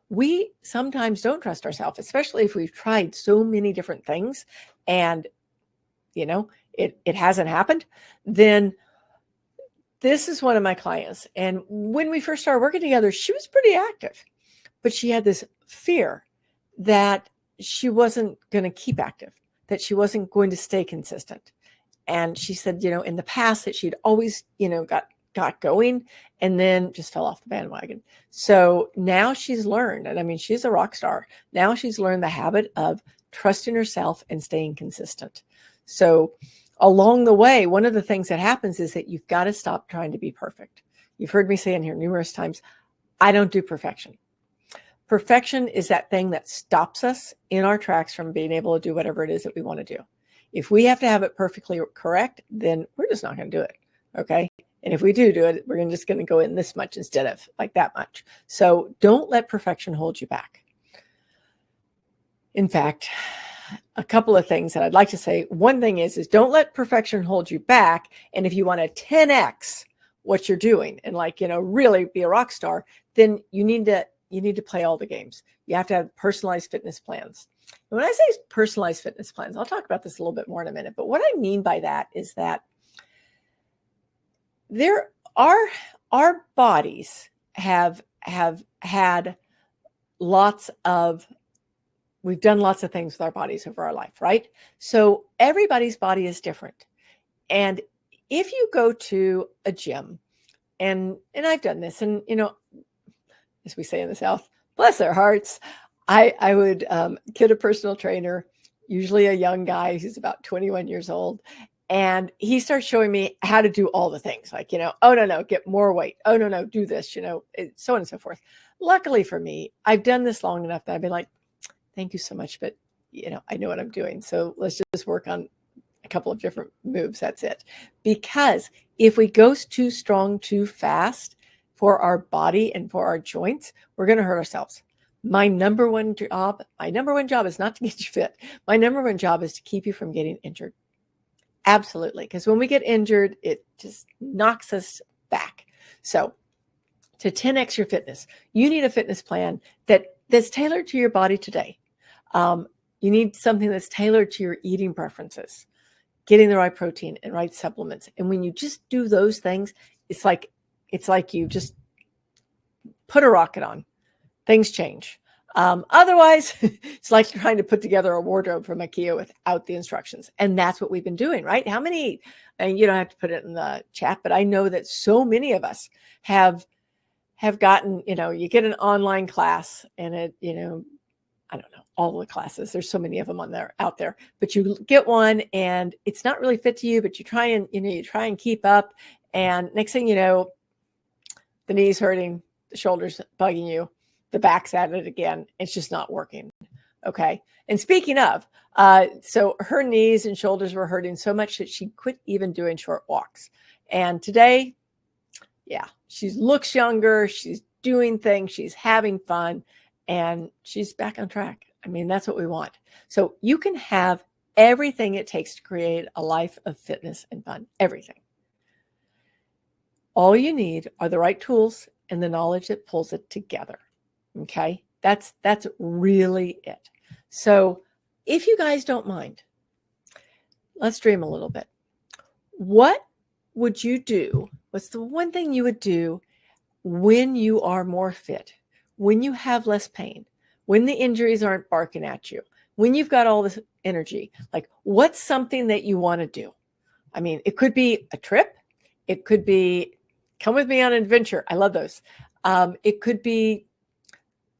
We sometimes don't trust ourselves, especially if we've tried so many different things and, it hasn't happened. Then this is one of my clients. And when we first started working together, she was pretty active, but she had this fear that she wasn't going to keep active, that she wasn't going to stay consistent. And she said, in the past that she'd always, got going and then just fell off the bandwagon. So now she's learned, and I mean, she's a rock star. Now she's learned the habit of trusting herself and staying consistent. So along the way, one of the things that happens is that you've got to stop trying to be perfect. You've heard me say in here numerous times, I don't do perfection. Perfection is that thing that stops us in our tracks from being able to do whatever it is that we want to do. If we have to have it perfectly correct, then we're just not going to do it. Okay. And if we do it, we're just going to go in this much instead of like that much. So don't let perfection hold you back. In fact, a couple of things that I'd like to say. One thing is don't let perfection hold you back. And if you want to 10x what you're doing and really be a rock star, then you need to play all the games. You have to have personalized fitness plans. And when I say personalized fitness plans, I'll talk about this a little bit more in a minute. But what I mean by that is that our bodies have had we've done lots of things with our bodies over our life, right? So everybody's body is different. And if you go to a gym, and I've done this, and as we say in the South, bless their hearts, I would get a personal trainer, usually a young guy who's about 21 years old. And he starts showing me how to do all the things like, oh, no, get more weight. Oh, no, do this, so on and so forth. Luckily for me, I've done this long enough that I've been like, thank you so much. But, I know what I'm doing. So let's just work on a couple of different moves. That's it. Because if we go too strong, too fast for our body and for our joints, we're going to hurt ourselves. My number one job is not to get you fit. My number one job is to keep you from getting injured. Absolutely. Because when we get injured, it just knocks us back. So to 10x your fitness, you need a fitness plan that's tailored to your body today. You need something that's tailored to your eating preferences, getting the right protein and right supplements. And when you just do those things, it's like you just put a rocket on. Things change. Otherwise, it's like trying to put together a wardrobe from IKEA without the instructions. And that's what we've been doing, right? How many, and you don't have to put it in the chat, but I know that so many of us have gotten, you get an online class and it, I don't know, all the classes, there's so many of them out there, but you get one and it's not really fit to you, but you try and keep up. And next thing you know, the knee's hurting, the shoulders bugging you, the back's at it again. It's just not working. Okay. And speaking of, so her knees and shoulders were hurting so much that she quit even doing short walks. And today, she looks younger. She's doing things. She's having fun and she's back on track. I mean, that's what we want. So you can have everything it takes to create a life of fitness and fun. Everything. All you need are the right tools and the knowledge that pulls it together. Okay, that's really it. So if you guys don't mind, let's dream a little bit. What would you do? What's the one thing you would do when you are more fit, when you have less pain, when the injuries aren't barking at you, when you've got all this energy? Like, what's something that you want to do? I mean, it could be a trip. It could be come with me on an adventure. I love those. It could be,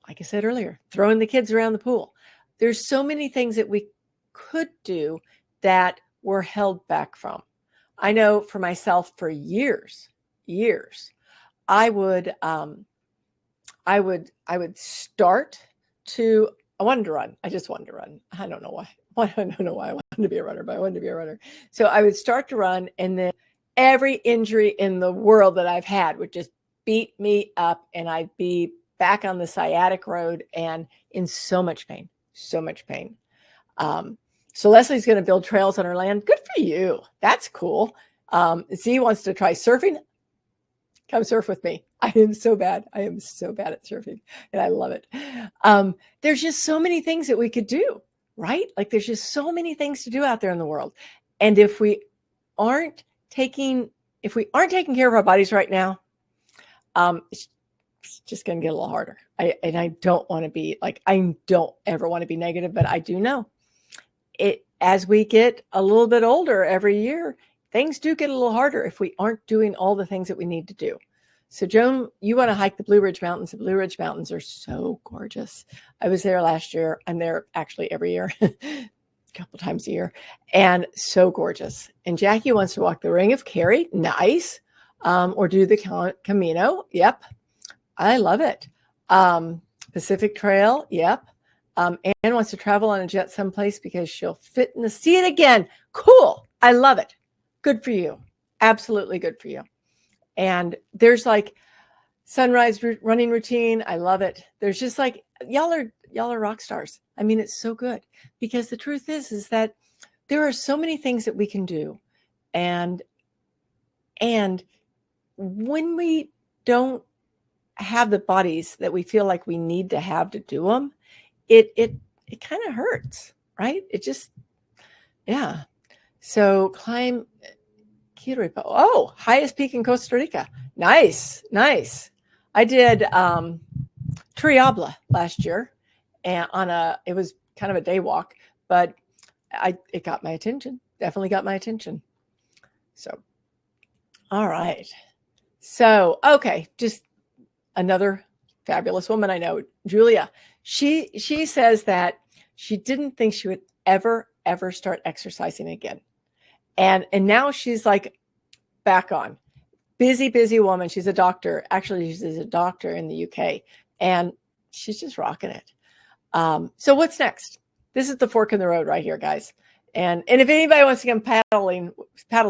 like I said earlier, throwing the kids around the pool. There's so many things that we could do that we're held back from. I know for myself, for years, I would start to. I wanted to run. I just wanted to run. I don't know why. I don't know why I wanted to be a runner, but I wanted to be a runner. So I would start to run, and then every injury in the world that I've had would just beat me up, and I'd be back on the sciatic road and in so much pain. So Leslie's going to build trails on her land. Good for you. That's cool. Z wants to try surfing. Come surf with me. I am so bad. I am so bad at surfing, and I love it. There's just so many things that we could do, right? Like there's just so many things to do out there in the world. And if we aren't taking care of our bodies right now, it's just going to get a little harder. I don't want to be like, I don't ever want to be negative, but I do know it as we get a little bit older every year, things do get a little harder if we aren't doing all the things that we need to do. So Joan, you want to hike the Blue Ridge Mountains. The Blue Ridge Mountains are so gorgeous. I was there last year. I'm there actually every year, a couple times a year, and so gorgeous. And Jackie wants to walk the Ring of Kerry. Nice. Or do the Camino. Yep. I love it. Pacific Trail. Yep. Anne wants to travel on a jet someplace because she'll fit in the seat again. Cool. I love it. Good for you. Absolutely good for you. And there's like sunrise running routine. I love it. There's just like, y'all are rock stars. I mean, it's so good because the truth is that there are so many things that we can do. And when we don't have the bodies that we feel like we need to have to do them, it kind of hurts, right? It just, yeah. So climb Quiripo. Oh, highest peak in Costa Rica. Nice. I did Turrialba last year, and it was kind of a day walk, but it got my attention. Definitely got my attention. So, all right. So, okay, just another fabulous woman I know, Julia. She says that she didn't think she would ever start exercising again. And now she's like back on. Busy woman. She's a doctor. Actually, she's a doctor in the UK, and she's just rocking it. So what's next? This is the fork in the road right here, guys. And if anybody wants to come paddle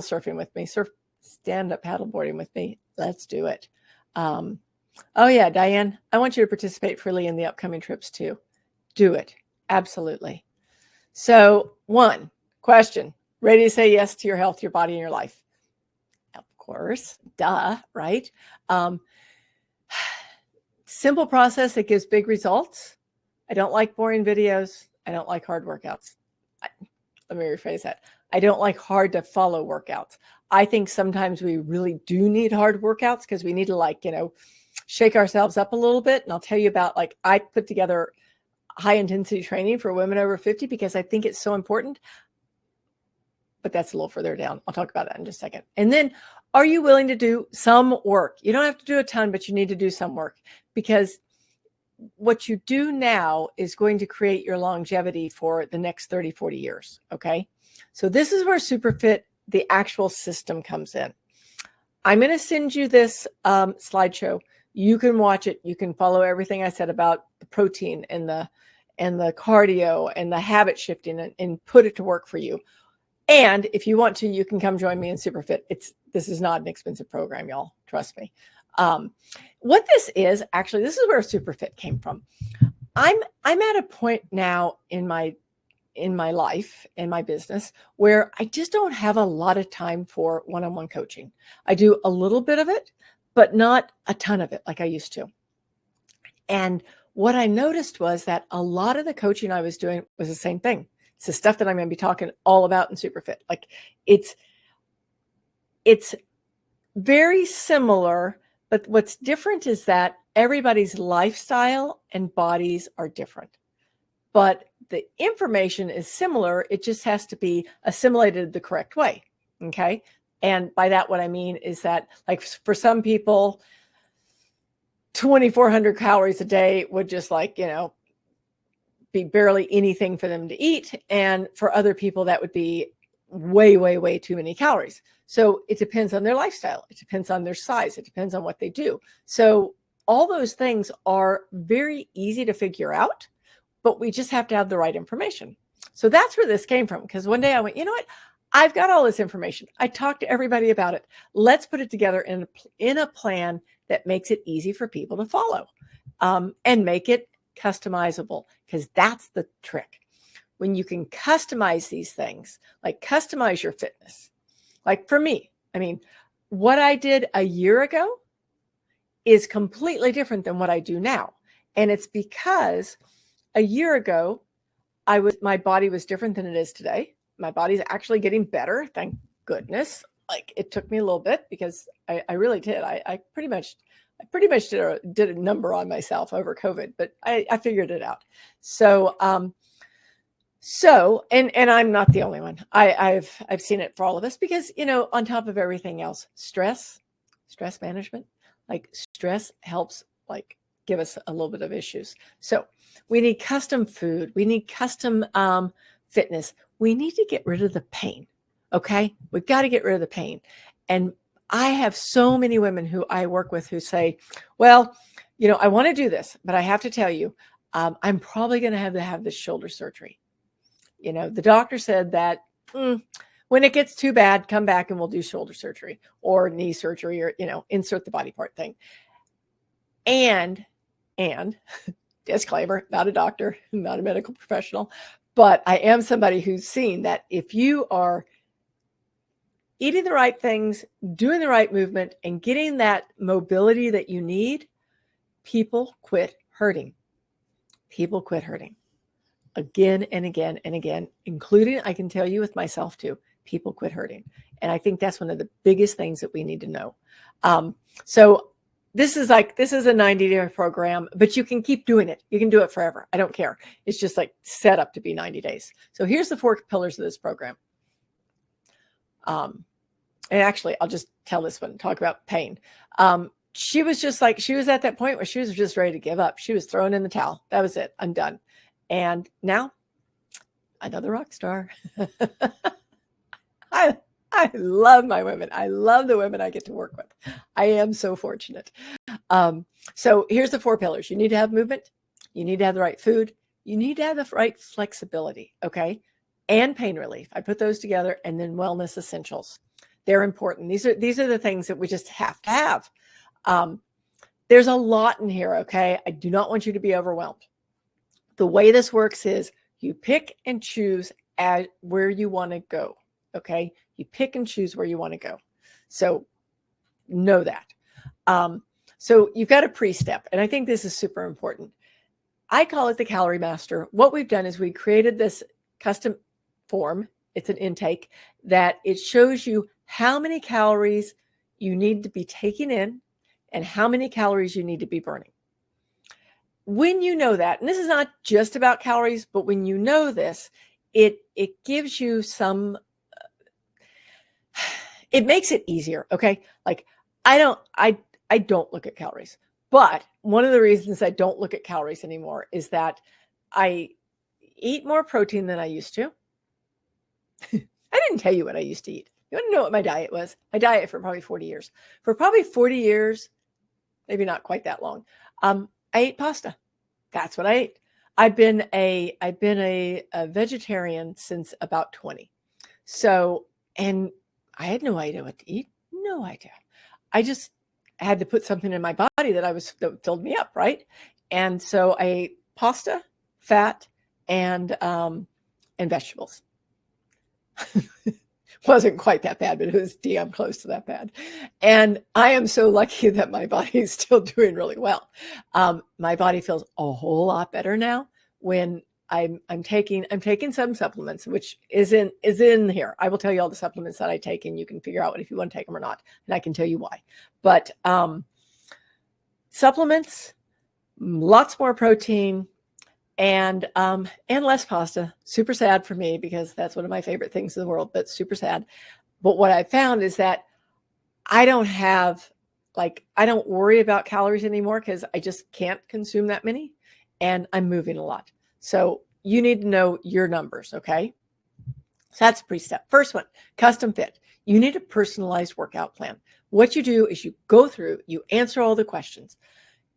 surfing with me, stand-up paddleboarding with me, let's do it. Oh yeah, Diane, I want you to participate freely in the upcoming trips too. Do it. Absolutely. So 1 question, ready to say yes to your health, your body, and your life? Of course, duh, right? Simple process that gives big results. I don't like boring videos. I don't like hard workouts. Let me rephrase that. I don't like hard to follow workouts. I think sometimes we really do need hard workouts because we need to shake ourselves up a little bit. And I'll tell you about I put together high intensity training for women over 50 because I think it's so important. But that's a little further down. I'll talk about that in just a second. And then, are you willing to do some work? You don't have to do a ton, but you need to do some work because what you do now is going to create your longevity for the next 30, 40 years. Okay. So this is where SuperFIT, the actual system, comes in. I'm going to send you this slideshow. You can watch it. You can follow everything I said about the protein and the cardio and the habit shifting and put it to work for you. And if you want to, you can come join me in SuperFIT. This is not an expensive program, y'all. Trust me. What this is, actually, this is where SuperFIT came from. I'm at a point now in my life, in my business, where I just don't have a lot of time for one-on-one coaching. I do a little bit of it, but not a ton of it like I used to. And what I noticed was that a lot of the coaching I was doing was the same thing. It's the stuff that I'm going to be talking all about in SuperFIT. Like it's very similar, but what's different is that everybody's lifestyle and bodies are different. But the information is similar. It just has to be assimilated the correct way. Okay. And by that, what I mean is that, like, for some people, 2,400 calories a day would just be barely anything for them to eat. And for other people, that would be way too many calories. So it depends on their lifestyle. It depends on their size. It depends on what they do. So all those things are very easy to figure out, but we just have to have the right information. So that's where this came from. Because one day I went, you know what? I've got all this information. I talked to everybody about it. Let's put it together in a plan that makes it easy for people to follow, and make it customizable, because that's the trick. When you can customize these things, like customize your fitness. Like for me, I mean, what I did a year ago is completely different than what I do now. And it's because a year ago, my body was different than it is today. My body's actually getting better, thank goodness. Like, it took me a little bit because I really did. I pretty much did a number on myself over COVID, but I figured it out. So and I'm not the only one. I've seen it for all of us because, on top of everything else, stress management, like stress helps like give us a little bit of issues. So we need custom food. We need custom fitness. We need to get rid of the pain. Okay. We've got to get rid of the pain. And I have so many women who I work with who say, well, I want to do this, but I have to tell you, I'm probably going to have this shoulder surgery. The doctor said that when it gets too bad, come back and we'll do shoulder surgery or knee surgery or, insert the body part thing. And disclaimer, not a doctor, not a medical professional, but I am somebody who's seen that if you are eating the right things, doing the right movement, and getting that mobility that you need, people quit hurting. People quit hurting again and again and again, including, I can tell you with myself too, people quit hurting. And I think that's one of the biggest things that we need to know. So this is a 90-day program, but you can keep doing it. You can do it forever. I don't care. It's just like set up to be 90 days. So here's the 4 pillars of this program. And actually, I'll just tell this one, talk about pain. She was at that point where she was just ready to give up. She was throwing in the towel. That was it. I'm done. And now, another rock star. I love my women. I love the women I get to work with. I am so fortunate. So here's the 4 pillars. You need to have movement. You need to have the right food. You need to have the right flexibility. Okay. And pain relief. I put those together, and then wellness essentials. They're important. These are the things that we just have to have. There's a lot in here. Okay. I do not want you to be overwhelmed. The way this works is you pick and choose where you want to go. Okay. You pick and choose where you want to go. So know that. So you've got a pre-step, and I think this is super important. I call it the Calorie Master. What we've done is we created this custom form. It's an intake that it shows you how many calories you need to be taking in and how many calories you need to be burning. When you know that, and this is not just about calories, but when you know this, it gives you some, it makes it easier. Okay. Like I don't look at calories, but one of the reasons I don't look at calories anymore is that I eat more protein than I used to. I didn't tell you what I used to eat. You want to know what my diet was? My diet for probably 40 years. For probably 40 years, maybe not quite that long, I ate pasta. That's what I ate. I've been a vegetarian since about 20. So, and I had no idea what to eat. No idea. I just had to put something in my body that filled me up, right? And so I ate pasta, fat, and vegetables. Wasn't quite that bad, but it was damn close to that bad. And I am so lucky that my body is still doing really well. My body feels a whole lot better now when I'm taking some supplements, which is in here. I will tell you all the supplements that I take, and you can figure out if you want to take them or not, and I can tell you why. But supplements, lots more protein, and less pasta. Super sad for me because that's one of my favorite things in the world, but super sad. But what I found is that I don't worry about calories anymore because I just can't consume that many, and I'm moving a lot. So you need to know your numbers, okay? So that's pre-step. First one, custom fit. You need a personalized workout plan. What you do is you go through, you answer all the questions.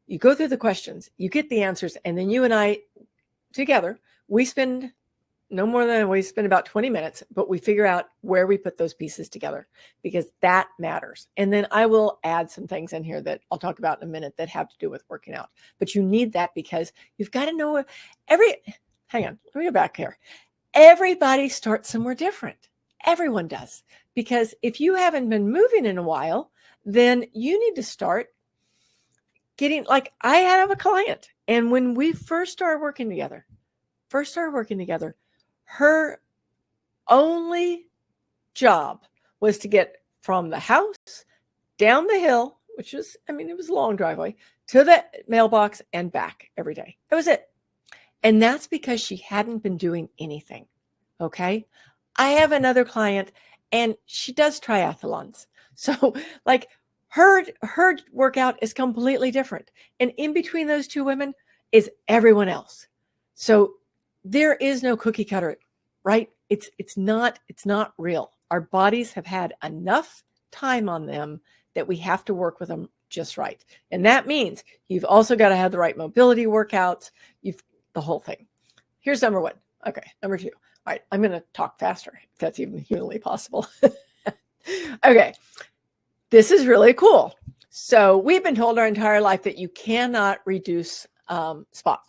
You go through the questions, you get the answers, and then you and I together, we spend about 20 minutes, but we figure out where we put those pieces together because that matters. And then I will add some things in here that I'll talk about in a minute that have to do with working out. But you need that because you've got to know hang on, let me go back here. Everybody starts somewhere different. Everyone does. Because if you haven't been moving in a while, then you need to start getting, like, I have a client, and when we first started working together, her only job was to get from the house down the hill, which was, I mean, it was a long driveway, to the mailbox and back every day. That was it. And that's because she hadn't been doing anything. Okay. I have another client, and she does triathlons. So like her workout is completely different. And in between those two women is everyone else. So there is no cookie cutter, right? It's not real. Our bodies have had enough time on them that we have to work with them just right. And that means you've also got to have the right mobility workouts. You've the whole thing. Here's number one. Okay. Number two. All right. I'm going to talk faster if that's even humanly possible. Okay. This is really cool. So we've been told our entire life that you cannot reduce spot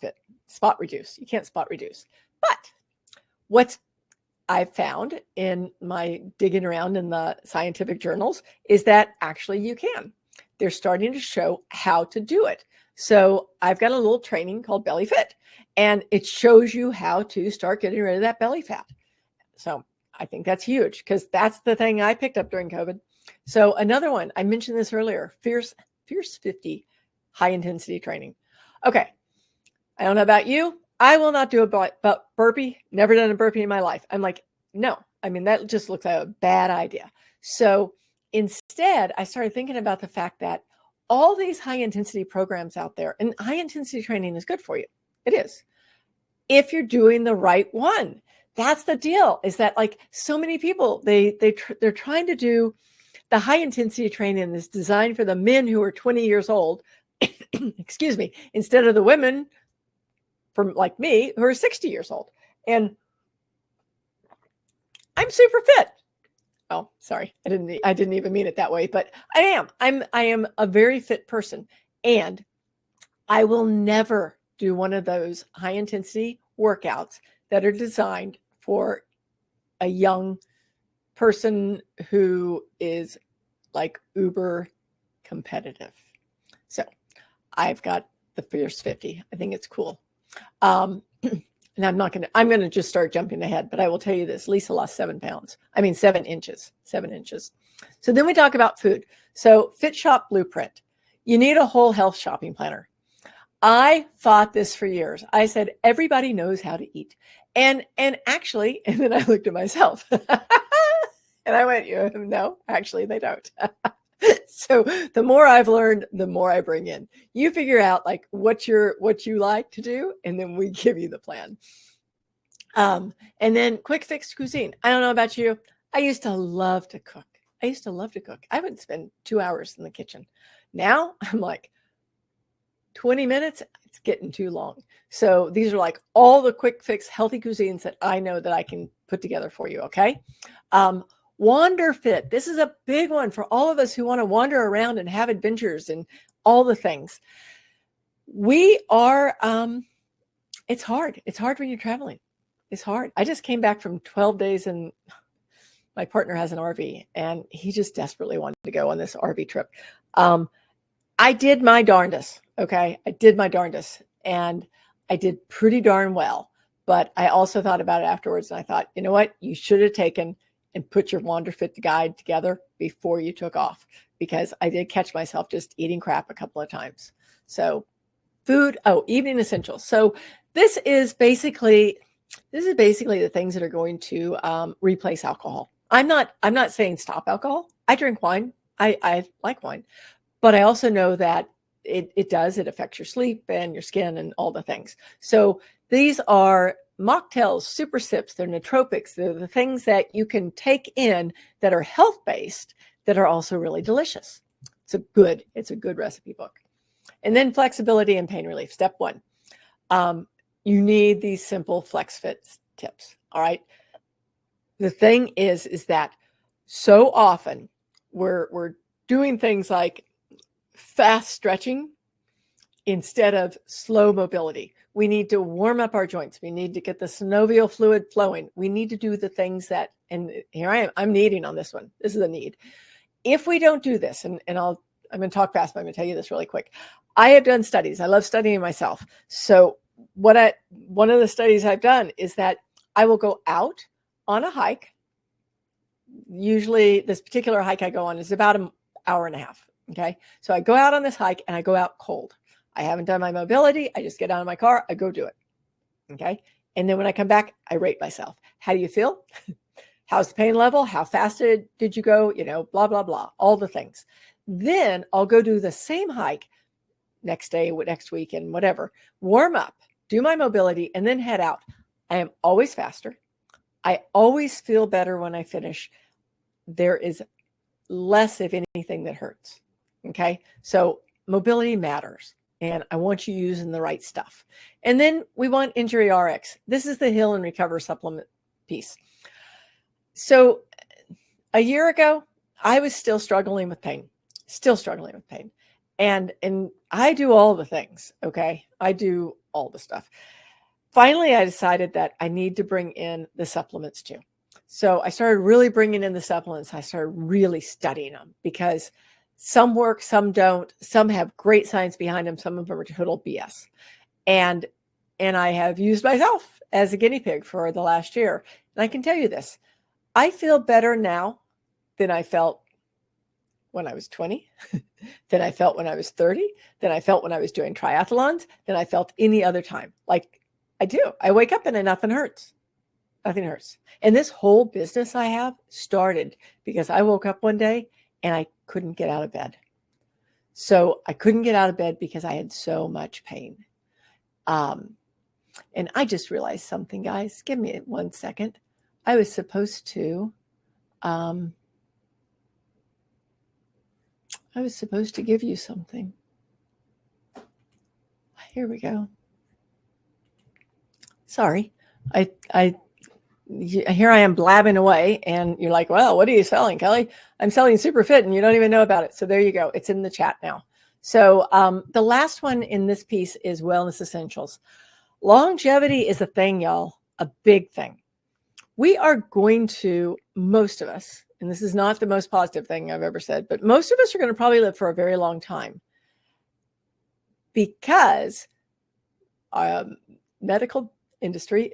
reduce. You can't spot reduce. But what's I've found in my digging around in the scientific journals is that actually you can. They're starting to show how to do it. So I've got a little training called Belly Fit, and it shows you how to start getting rid of that belly fat. So I think that's huge, because that's the thing I picked up during COVID. So another one, I mentioned this earlier, Fierce 50 high intensity training. Okay. I don't know about you. I will not do a burpee. Never done a burpee in my life. I'm like, no. I mean, that just looks like a bad idea. So instead, I started thinking about the fact that all these high intensity programs out there, and high intensity training is good for you. It is. If you're doing the right one. That's the deal, is that like so many people, they're trying to do the high intensity training that's designed for the men who are 20 years old, excuse me, instead of the women from like me who are 60 years old. And I'm super fit. Oh, sorry. I didn't even mean it that way, but I am a very fit person, and I will never do one of those high intensity workouts that are designed for a young person who is like uber competitive. So I've got the Fierce 50. I think it's cool. And I'm going to just start jumping ahead, but I will tell you this. Lisa lost 7 inches. So then we talk about food. So Fit Shop Blueprint. You need a whole health shopping planner. I thought this for years. I said, everybody knows how to eat. And actually, and then I looked at myself and I went, no, actually they don't. So the more I've learned, the more I bring in. You figure out like what you like to do, and then we give you the plan. And then quick fix cuisine. I don't know about you. I used to love to cook. I would spend 2 hours in the kitchen. Now I'm like 20 minutes. It's getting too long. So these are like all the quick fix healthy cuisines that I know that I can put together for you. Okay. Wander Fit. This is a big one for all of us who want to wander around and have adventures and all the things. We are, it's hard. It's hard when you're traveling. It's hard. I just came back from 12 days, and my partner has an RV, and he just desperately wanted to go on this RV trip. I did my darndest. Okay. I did my darndest, and I did pretty darn well, but I also thought about it afterwards, and I thought, you know what? You should have taken and put your Wander Fit guide together before you took off, because I did catch myself just eating crap a couple of times. So food, evening essentials. So this is basically the things that are going to replace alcohol. I'm not saying stop alcohol. I drink wine. I like wine, but I also know that it affects your sleep and your skin and all the things. So these are mocktails, super sips, they're nootropics. They're the things that you can take in that are health-based that are also really delicious. It's a good recipe book. And then flexibility and pain relief. Step 1. You need these simple FlexFit tips. All right. The thing is that so often we're doing things like fast stretching instead of slow mobility. We need to warm up our joints. We need to get the synovial fluid flowing. We need to do the things and here I am, I'm needing on this one. This is a need. If we don't do this, and I'll I'm going to talk fast, but I'm going to tell you this really quick. I have done studies. I love studying myself. So one of the studies I've done is that I will go out on a hike. Usually this particular hike I go on is about an hour and a half. Okay. So I go out on this hike and I go out cold. I haven't done my mobility. I just get out of my car. I go do it. Okay. And then when I come back, I rate myself. How do you feel? How's the pain level? How fast did you go? You know, blah, blah, blah, all the things. Then I'll go do the same hike next day, next week, and whatever, warm up, do my mobility, and then head out. I am always faster. I always feel better when I finish. There is less, if anything, that hurts. Okay. So mobility matters. And I want you using the right stuff. And then we want Injury RX. This is the Heal and Recover supplement piece. So a year ago, I was still struggling with pain. And I do all the things. Okay. I do all the stuff. Finally, I decided that I need to bring in the supplements too. So I started really bringing in the supplements. I started really studying them because some work, some don't. Some have great science behind them. Some of them are total BS. And I have used myself as a guinea pig for the last year. And I can tell you this, I feel better now than I felt when I was 20, than I felt when I was 30, than I felt when I was doing triathlons, than I felt any other time. Like I do. I wake up and nothing hurts. Nothing hurts. And this whole business I have started because I woke up one day and I couldn't get out of bed. So I couldn't get out of bed because I had so much pain. And I just realized something, guys. Give me 1 second. I was supposed to give you something. Here we go. Sorry. Here I am blabbing away and you're like, well, what are you selling, Kelly? I'm selling SuperFIT and you don't even know about it. So there you go. It's in the chat now. So the last one in this piece is wellness essentials. Longevity is a thing, y'all, a big thing. We are going to, most of us, and this is not the most positive thing I've ever said, but most of us are going to probably live for a very long time because medical industry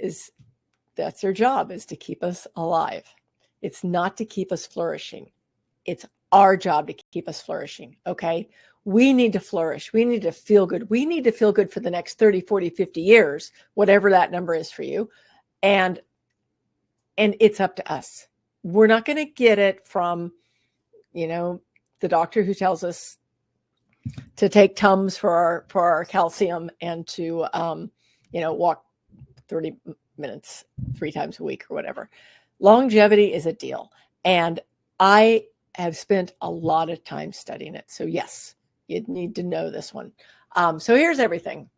that's their job, is to keep us alive. It's not to keep us flourishing. It's our job to keep us flourishing. Okay. We need to flourish. We need to feel good. We need to feel good for the next 30, 40, 50 years, whatever that number is for you. And it's up to us. We're not going to get it from, the doctor who tells us to take Tums for our calcium and to, walk 30 minutes 3 times a week or whatever. Longevity is a deal. And I have spent a lot of time studying it. So yes, you'd need to know this one. So here's everything.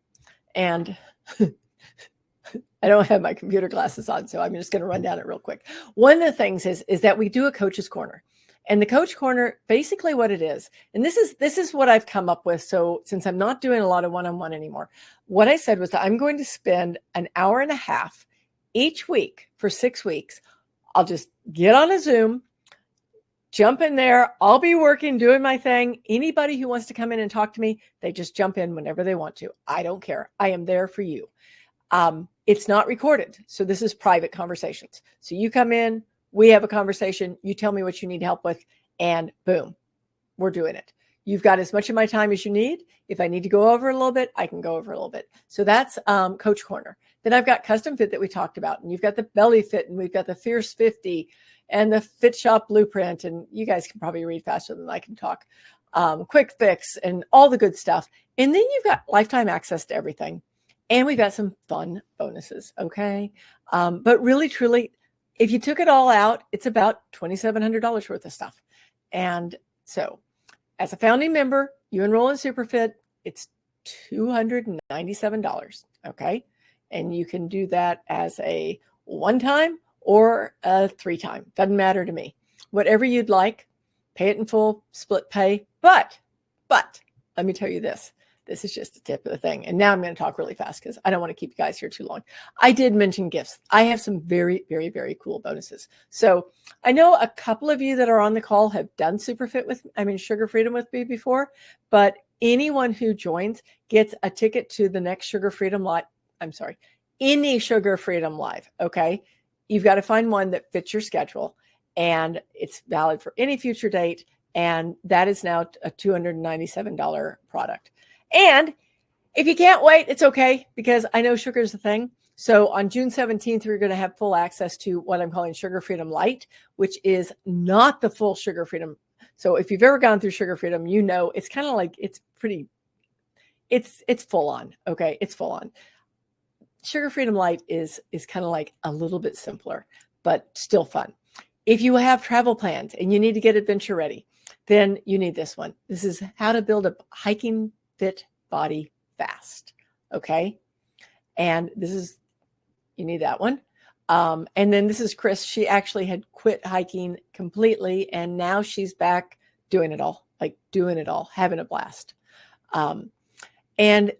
And I don't have my computer glasses on, so I'm just going to run down it real quick. One of the things is that we do a coach's corner. And the coach corner, basically what it is, and this is what I've come up with. So since I'm not doing a lot of one-on-one anymore, what I said was that I'm going to spend an hour and a half each week for 6 weeks. I'll just get on a Zoom, jump in there. I'll be working, doing my thing. Anybody who wants to come in and talk to me, they just jump in whenever they want to. I don't care. I am there for you. It's not recorded. So this is private conversations. So you come in, we have a conversation, you tell me what you need help with, and boom, we're doing it. You've got as much of my time as you need. If I need to go over a little bit, I can go over a little bit. So that's Coach Corner. Then I've got Custom Fit that we talked about, and you've got the Belly Fit, and we've got the Fierce 50 and the Fit Shop Blueprint. And you guys can probably read faster than I can talk. Quick Fix and all the good stuff. And then you've got lifetime access to everything. And we've got some fun bonuses. Okay. But really, truly, if you took it all out, it's about $2,700 worth of stuff. And so as a founding member, you enroll in SuperFIT, it's $297. Okay. And you can do that as a one-time or a 3-time. Doesn't matter to me. Whatever you'd like, pay it in full, split pay. But let me tell you this, this is just the tip of the thing. And now I'm going to talk really fast because I don't want to keep you guys here too long. I did mention gifts. I have some very, very, very cool bonuses. So I know a couple of you that are on the call have done Sugar Freedom with me before, but anyone who joins gets a ticket to the next Sugar Freedom Live. I'm sorry, any Sugar Freedom Live. Okay. You've got to find one that fits your schedule, and it's valid for any future date. And that is now a $297 product. And if you can't wait, it's okay, because I know sugar is a thing. So on June 17th, we're going to have full access to what I'm calling Sugar Freedom Light, which is not the full Sugar Freedom. So if you've ever gone through Sugar Freedom, you know, it's kind of like, it's full on. Okay. It's full on. Sugar Freedom Light is kind of like a little bit simpler, but still fun. If you have travel plans and you need to get adventure ready, then you need this one. This is how to build a hiking fit body fast. Okay. And you need that one. And then this is Chris. She actually had quit hiking completely, and now she's back doing it all, having a blast. And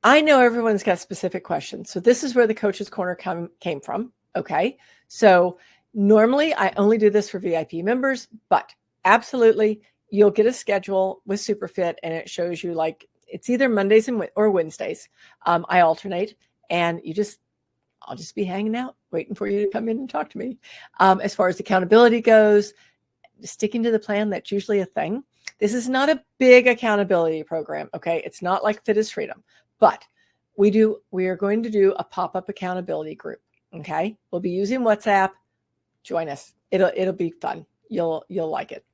I know everyone's got specific questions. So this is where the Coach's Corner came from. Okay. So normally I only do this for VIP members, but absolutely, you'll get a schedule with SuperFIT, and it shows you, like, it's either Mondays or Wednesdays. I alternate, and I'll just be hanging out, waiting for you to come in and talk to me. As far as accountability goes, sticking to the plan, that's usually a thing. This is not a big accountability program. Okay. It's not like Fit is Freedom, but we are going to do a pop-up accountability group. Okay. We'll be using WhatsApp. Join us. It'll be fun. You'll like it.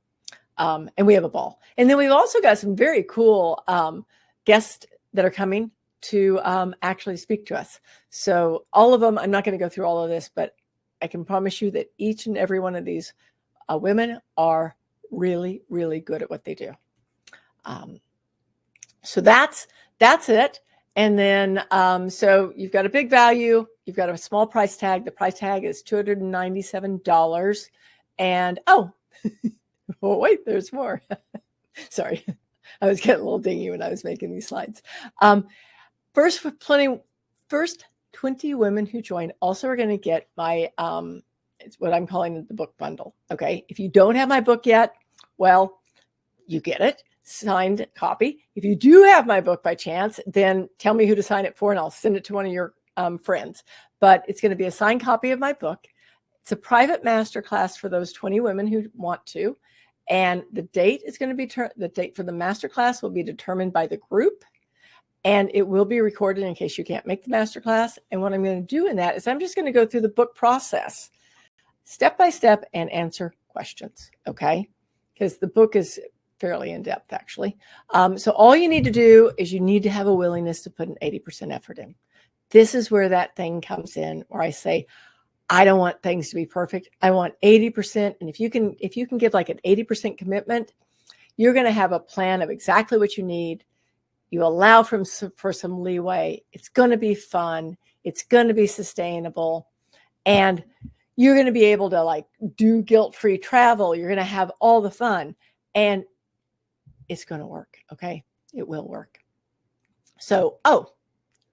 And we have a ball. And then we've also got some very cool guests that are coming to actually speak to us. So all of them, I'm not going to go through all of this, but I can promise you that each and every one of these women are really, really good at what they do. So that's it. And then, so you've got a big value, you've got a small price tag. The price tag is $297. And, oh, wait, there's more. Sorry. I was getting a little dingy when I was making these slides. First 20 women who join also are going to get my, it's what I'm calling the book bundle. Okay. If you don't have my book yet, well, you get it. Signed copy. If you do have my book by chance, then tell me who to sign it for, and I'll send it to one of your friends. But it's going to be a signed copy of my book. It's a private masterclass for those 20 women who want to. And the date is going to be, the date for the masterclass will be determined by the group, and it will be recorded in case you can't make the masterclass. And what I'm going to do in that is I'm just going to go through the book process step by step and answer questions. Okay. Because the book is fairly in depth, actually. So all you need to do is you need to have a willingness to put an 80% effort in. This is where that thing comes in, where I say, I don't want things to be perfect. I want 80%. And if you can give like an 80% commitment, you're going to have a plan of exactly what you need. You allow for some leeway. It's going to be fun. It's going to be sustainable. And you're going to be able to like do guilt-free travel. You're going to have all the fun, and it's going to work. Okay. It will work. So,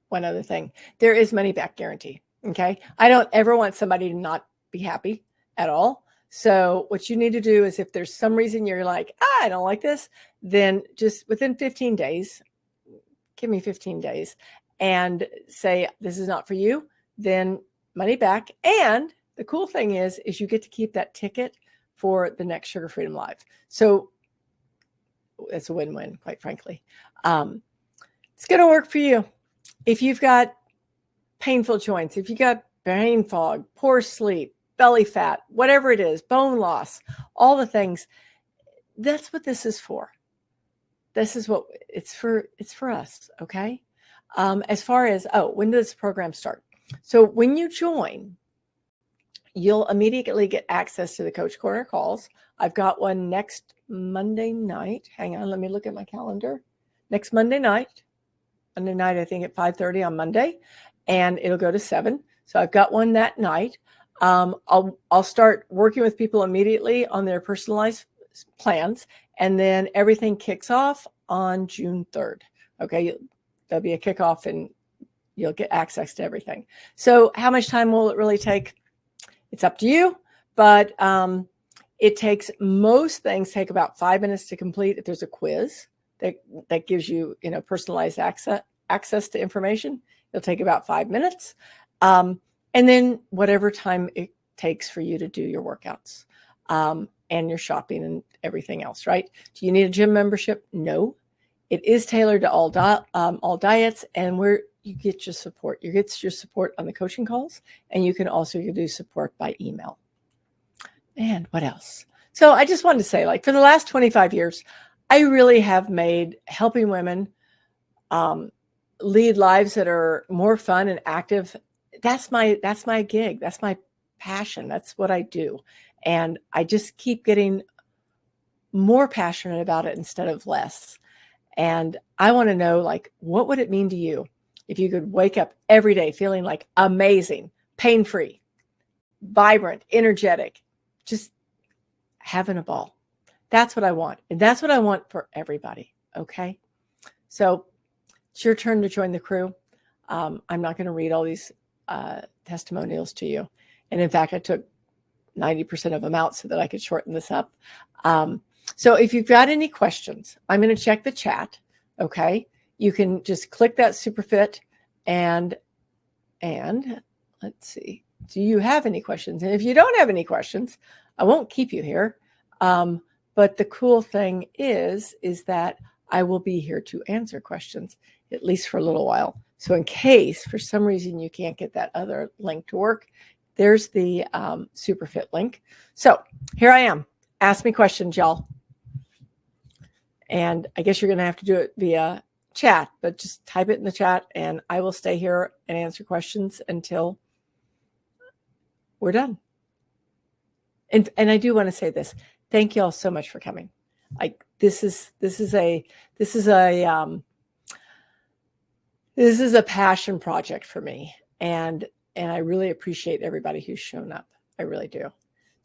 one other thing, there is money back guarantee. Okay. I don't ever want somebody to not be happy at all. So what you need to do is, if there's some reason you're like, I don't like this, then just within 15 days, give me 15 days and say, this is not for you, then money back. And the cool thing is you get to keep that ticket for the next Sugar Freedom Live. So it's a win-win, quite frankly. It's going to work for you. If you've got painful joints, if you got brain fog, poor sleep, belly fat, whatever it is, bone loss, all the things, that's what this is for. This is what it's for us. Okay. As far as, when does this program start? So when you join, you'll immediately get access to the Coach Corner calls. I've got one next Monday night. Hang on, let me look at my calendar. Next Monday night, I think at 5:30 on Monday, and it'll go to 7. So I've got one that night. I'll start working with people immediately on their personalized plans, and then everything kicks off on June 3rd. Okay, there'll be a kickoff and you'll get access to everything. So how much time will it really take? It's up to you, but it takes, most things take about 5 minutes to complete. If there's a quiz that gives you, personalized access to information, it'll take about 5 minutes. And then whatever time it takes for you to do your workouts and your shopping and everything else, right? Do you need a gym membership? No. It is tailored to all diets, and where you get your support. You get your support on the coaching calls, and you can also do support by email. And what else? So I just wanted to say, like, for the last 25 years, I really have made helping women lead lives that are more fun and active. That's my gig. That's my passion. That's what I do. And I just keep getting more passionate about it instead of less. And I want to know, like, what would it mean to you if you could wake up every day feeling like amazing, pain-free, vibrant, energetic, just having a ball? That's what I want. And that's what I want for everybody. Okay. So it's your turn to join the crew. I'm not going to read all these testimonials to you. And in fact, I took 90% of them out so that I could shorten this up. So if you've got any questions, I'm going to check the chat. Okay. You can just click that SuperFIT and let's see, do you have any questions? And if you don't have any questions, I won't keep you here. But the cool thing is that I will be here to answer questions, at least for a little while. So in case for some reason you can't get that other link to work, there's the SuperFIT link. So here I am. Ask me questions, y'all. And I guess you're going to have to do it via chat, but just type it in the chat and I will stay here and answer questions until we're done. And I do want to say this. Thank you all so much for coming. This is a passion project for me. And I really appreciate everybody who's shown up. I really do.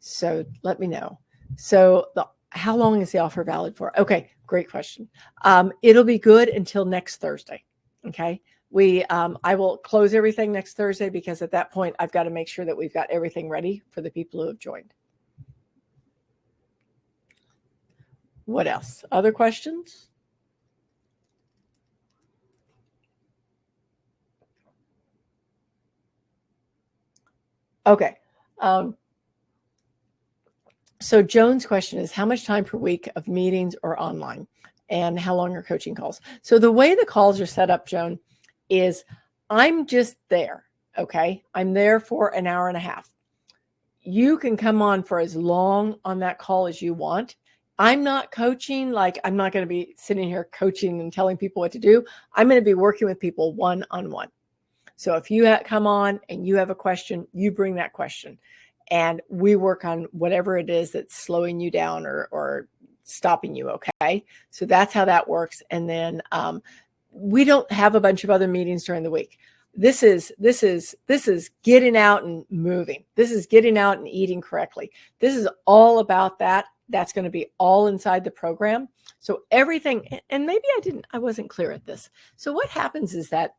So let me know. So how long is the offer valid for? Okay, great question. It'll be good until next Thursday. Okay. I will close everything next Thursday because at that point, I've got to make sure that we've got everything ready for the people who have joined. What else? Other questions? Okay. So Joan's question is, how much time per week of meetings or online, and how long are coaching calls? So the way the calls are set up, Joan, is I'm just there. Okay. I'm there for an hour and a half. You can come on for as long on that call as you want. I'm not coaching. Like, I'm not going to be sitting here coaching and telling people what to do. I'm going to be working with people one-on-one. So if you come on and you have a question, you bring that question and we work on whatever it is that's slowing you down or stopping you. Okay. So that's how that works. And then we don't have a bunch of other meetings during the week. This is getting out and moving. This is getting out and eating correctly. This is all about that. That's going to be all inside the program. So everything, and maybe I wasn't clear at this. So what happens is that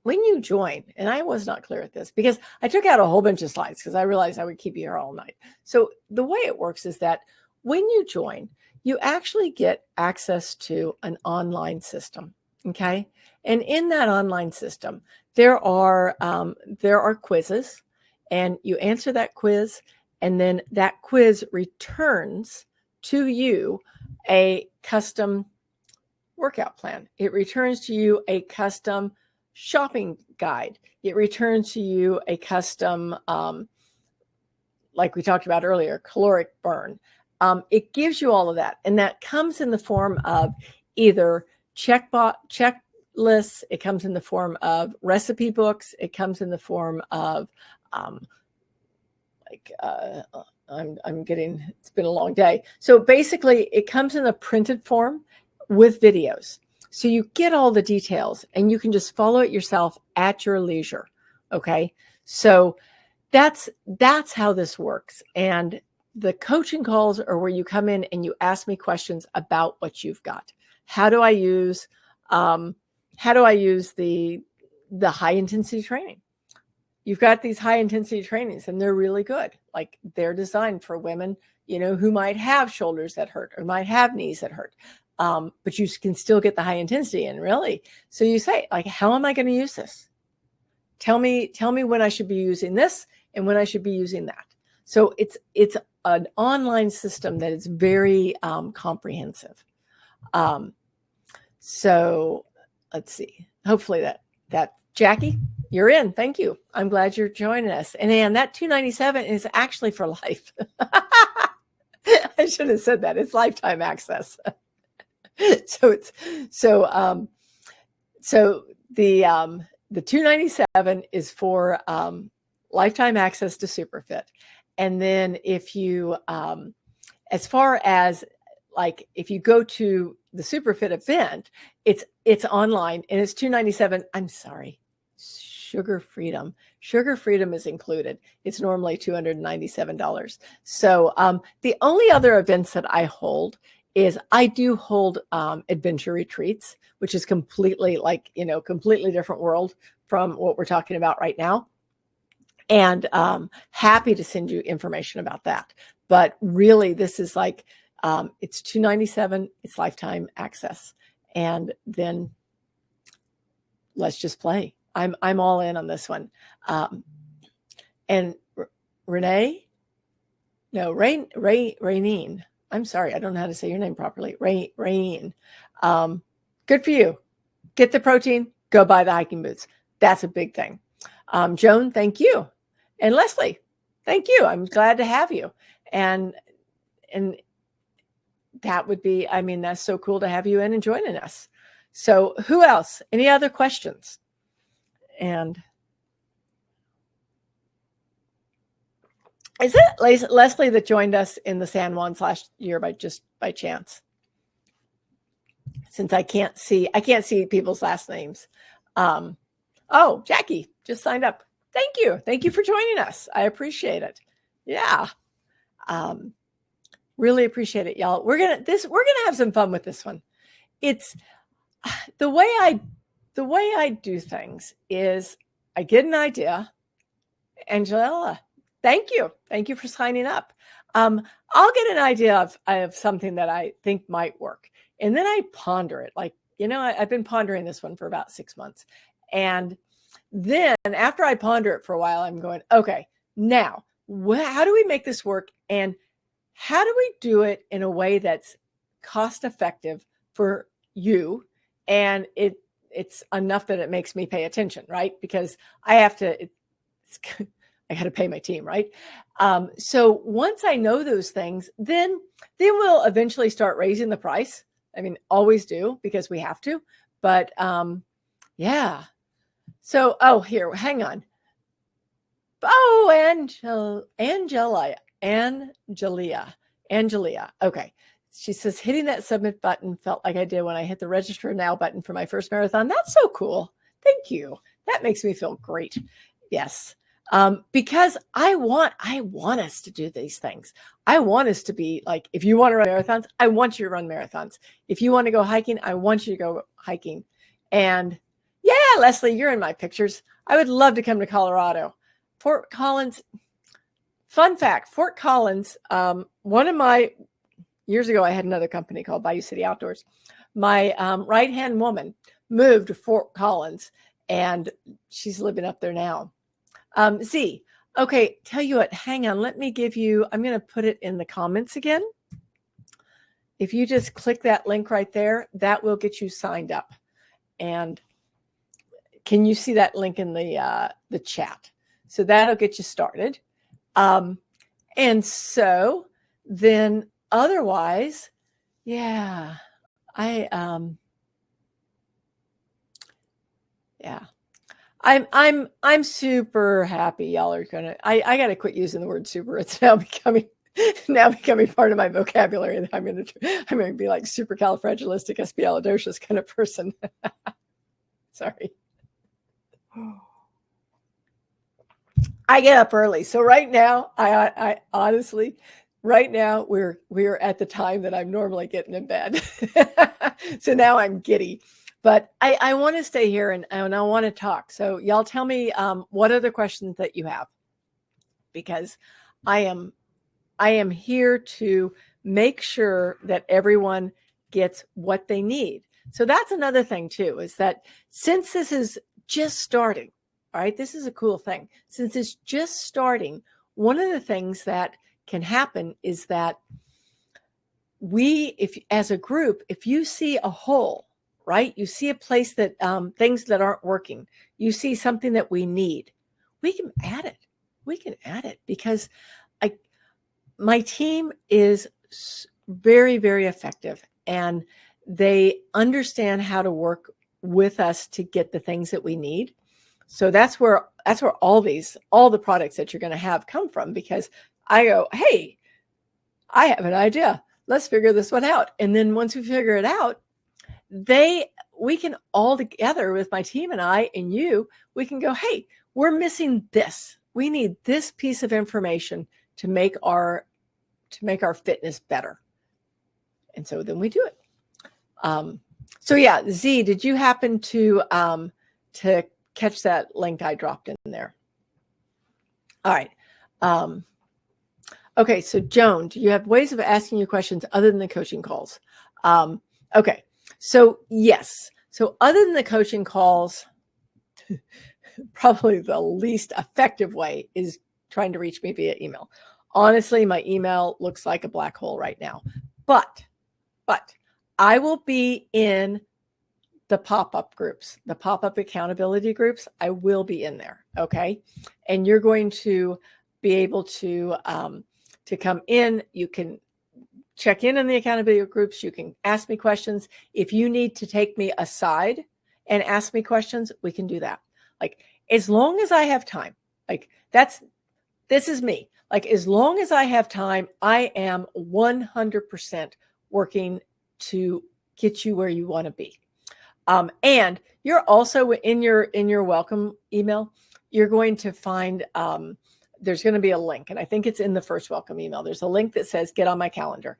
when you join, and I was not clear at this because I took out a whole bunch of slides because I realized I would keep you here all night. So the way it works is that when you join, you actually get access to an online system. Okay. And in that online system, there are quizzes, and you answer that quiz, and then that quiz returns to you a custom workout plan. It returns to you a custom shopping guide. It returns to you a custom, like we talked about earlier, caloric burn. It gives you all of that. And that comes in the form of either checklists. It comes in the form of recipe books. It comes in the form of, it's been a long day. So basically it comes in a printed form with videos. So you get all the details and you can just follow it yourself at your leisure. Okay. So that's how this works. And the coaching calls are where you come in and you ask me questions about what you've got. How do I use How do I use the high intensity training? You've got these high intensity trainings and they're really good. Like they're designed for women, who might have shoulders that hurt or might have knees that hurt. But you can still get the high intensity in, really. So you say, like, how am I going to use this? Tell me when I should be using this and when I should be using that. So it's an online system that is very comprehensive. So let's see. Hopefully that Jackie, you're in. Thank you. I'm glad you're joining us. And Ann, that $297 is actually for life. I should have said that. It's lifetime access. So the $297 is for lifetime access to SuperFIT. And then if you, as far as like, if you go to the SuperFIT event, it's online and it's $297. I'm sorry. Sugar Freedom is included. It's normally $297. So the only other events that I hold is I do hold adventure retreats, which is completely completely different world from what we're talking about right now. And happy to send you information about that. But really, this is like, it's $297. It's lifetime access. And then let's just play. I'm all in on this one. And Raineen. I'm sorry, I don't know how to say your name properly. Raineen. Good for you. Get the protein. Go buy the hiking boots. That's a big thing. Joan, thank you. And Leslie, thank you. I'm glad to have you. And that would be, that's so cool to have you in and joining us. So who else? Any other questions? And is it Leslie that joined us in the San Juan last year by chance? Since I can't see people's last names. Oh, Jackie just signed up. Thank you. Thank you for joining us. I appreciate it. Yeah. Really appreciate it, y'all. We're gonna have some fun with this one. It's the way I do things is I get an idea. Angela, thank you. Thank you for signing up. I'll get an idea of something that I think might work. And then I ponder it. Like, I've been pondering this one for about 6 months. And then after I ponder it for a while, I'm going, okay, now how do we make this work? And how do we do it in a way that's cost effective for you? And it's enough that it makes me pay attention, right? Because I have to, I got to pay my team, right? So once I know those things, then we'll eventually start raising the price. Always do, because we have to. But yeah. So, here, hang on. Oh, Angelia. Okay. She says, hitting that submit button felt like I did when I hit the register now button for my first marathon. That's so cool. Thank you. That makes me feel great. Yes. Because I want us to do these things. I want us to be like, if you want to run marathons, I want you to run marathons. If you want to go hiking, I want you to go hiking. And yeah, Leslie, you're in my pictures. I would love to come to Colorado. Fort Collins. Fun fact, Fort Collins, one of my years ago, I had another company called Bayou City Outdoors. My right-hand woman moved to Fort Collins, and she's living up there now. Z, okay, tell you what, hang on. Let me give you, I'm going to put it in the comments again. If you just click that link right there, that will get you signed up. And can you see that link in the chat? So that'll get you started. And so then otherwise, yeah, I'm super happy. Y'all are I got to quit using the word super. It's now becoming part of my vocabulary. I'm going to be like supercalifragilisticexpialidocious kind of person. Sorry. I get up early. So right now, I honestly, right now we're at the time that I'm normally getting in bed. So now I'm giddy. But I want to stay here and I want to talk. So y'all tell me what other questions that you have, because I am here to make sure that everyone gets what they need. So that's another thing too, is that since this is just starting, all right, this is a cool thing. Since it's just starting, one of the things that can happen is that if as a group, if you see a hole, right, you see a place that things that aren't working, you see something that we need, we can add it. We can add it because my team is very, very effective, and they understand how to work with us to get the things that we need. So that's where all the products that you're going to have come from, because I go, hey, I have an idea. Let's figure this one out. And then once we figure it out, we can all together with my team and I and you, we can go, hey, we're missing this. We need this piece of information to make our fitness better. And so then we do it. So yeah, Z, did you happen to catch that link I dropped in there? All right. Okay, so Joan, do you have ways of asking you questions other than the coaching calls? Okay, so yes. So other than the coaching calls, probably the least effective way is trying to reach me via email. Honestly, my email looks like a black hole right now. But I will be in the pop-up groups, the pop-up accountability groups. I will be in there, okay? And you're going to be able to come in. You can check in the accountability groups. You can ask me questions. If you need to take me aside and ask me questions, we can do that. Like, as long as I have time, like this is me. Like, as long as I have time, I am 100% working to get you where you want to be. And you're also in your welcome email, you're going to find, there's going to be a link, and I think it's in the first welcome email. There's a link that says get on my calendar.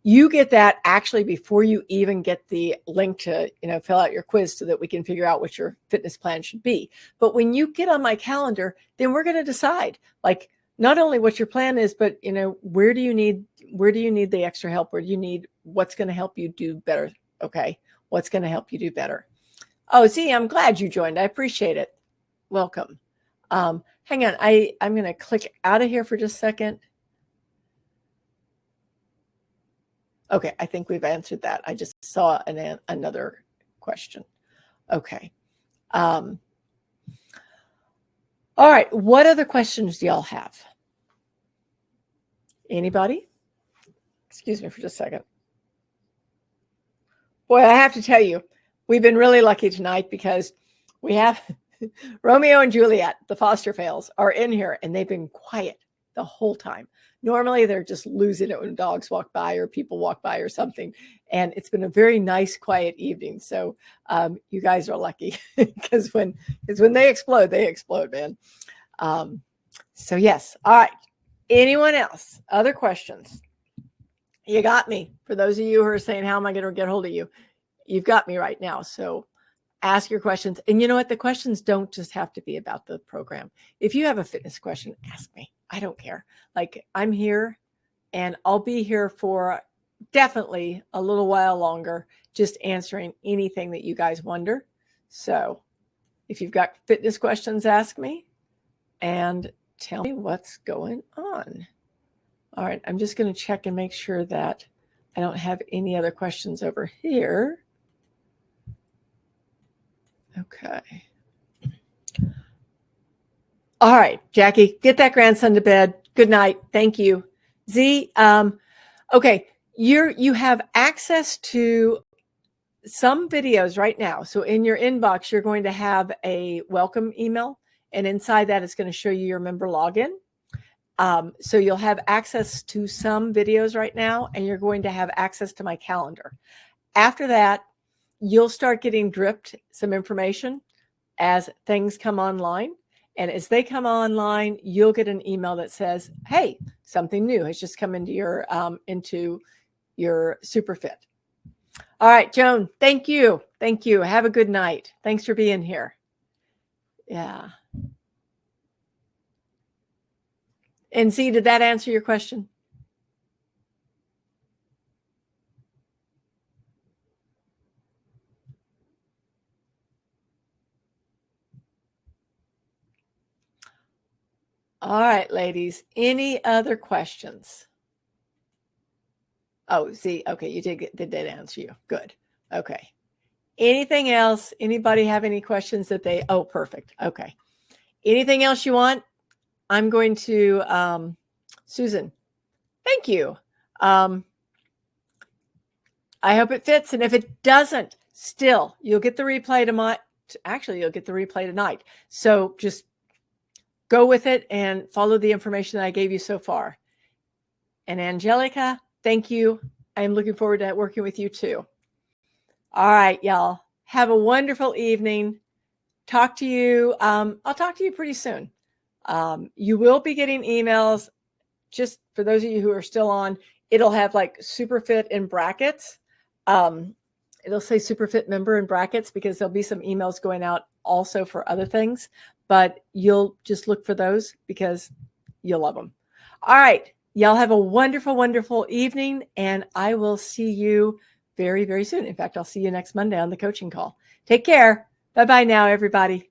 You get that actually before you even get the link to, fill out your quiz so that we can figure out what your fitness plan should be. But when you get on my calendar, then we're going to decide, like, not only what your plan is, but where do you need the extra help? Where do you need what's going to help you do better? Okay, what's going to help you do better? Oh, see, I'm glad you joined. I appreciate it. Welcome. Hang on, I'm going to click out of here for just a second. Okay, I think we've answered that. I just saw another question. Okay. All right, what other questions do y'all have? Anybody? Excuse me for just a second. Boy, I have to tell you, we've been really lucky tonight because we have Romeo and Juliet, the foster fails, are in here, and they've been quiet the whole time. Normally, they're just losing it when dogs walk by or people walk by or something. And it's been a very nice, quiet evening. So you guys are lucky because when they explode, man. So yes. All right. Anyone else? Other questions? You got me. For those of you who are saying, how am I going to get hold of you? You've got me right now. So ask your questions. And you know what? The questions don't just have to be about the program. If you have a fitness question, ask me. I don't care. Like, I'm here, and I'll be here for definitely a little while longer, just answering anything that you guys wonder. So if you've got fitness questions, ask me and tell me what's going on. All right. I'm just going to check and make sure that I don't have any other questions over here. Okay. All right, Jackie, get that grandson to bed. Good night. Thank you. Z, okay, you have access to some videos right now. So in your inbox, you're going to have a welcome email, and inside that, it's going to show you your member login. So you'll have access to some videos right now, and you're going to have access to my calendar. After that, you'll start getting dripped some information as things come online. And as they come online, you'll get an email that says, hey, something new has just come into your SuperFIT. All right, Joan, thank you. Thank you. Have a good night. Thanks for being here. Yeah. And Z, did that answer your question? All right, ladies. Any other questions? Oh, Z, okay, you did answer you. Good. Okay. Anything else? Anybody have any questions that they, oh, perfect. Okay. Anything else you want? I'm going to, Susan, thank you. I hope it fits. And if it doesn't, still, you'll get the replay tomorrow. Actually, you'll get the replay tonight. So just go with it and follow the information that I gave you so far. And Angelica, thank you. I'm looking forward to working with you too. All right, y'all. Have a wonderful evening. Talk to you. I'll talk to you pretty soon. You will be getting emails. Just for those of you who are still on, it'll have like SuperFIT in brackets. It'll say SuperFIT member in brackets because there'll be some emails going out also for other things, but you'll just look for those because you'll love them. All right. Y'all have a wonderful, wonderful evening, and I will see you very, very soon. In fact, I'll see you next Monday on the coaching call. Take care. Bye-bye now, everybody.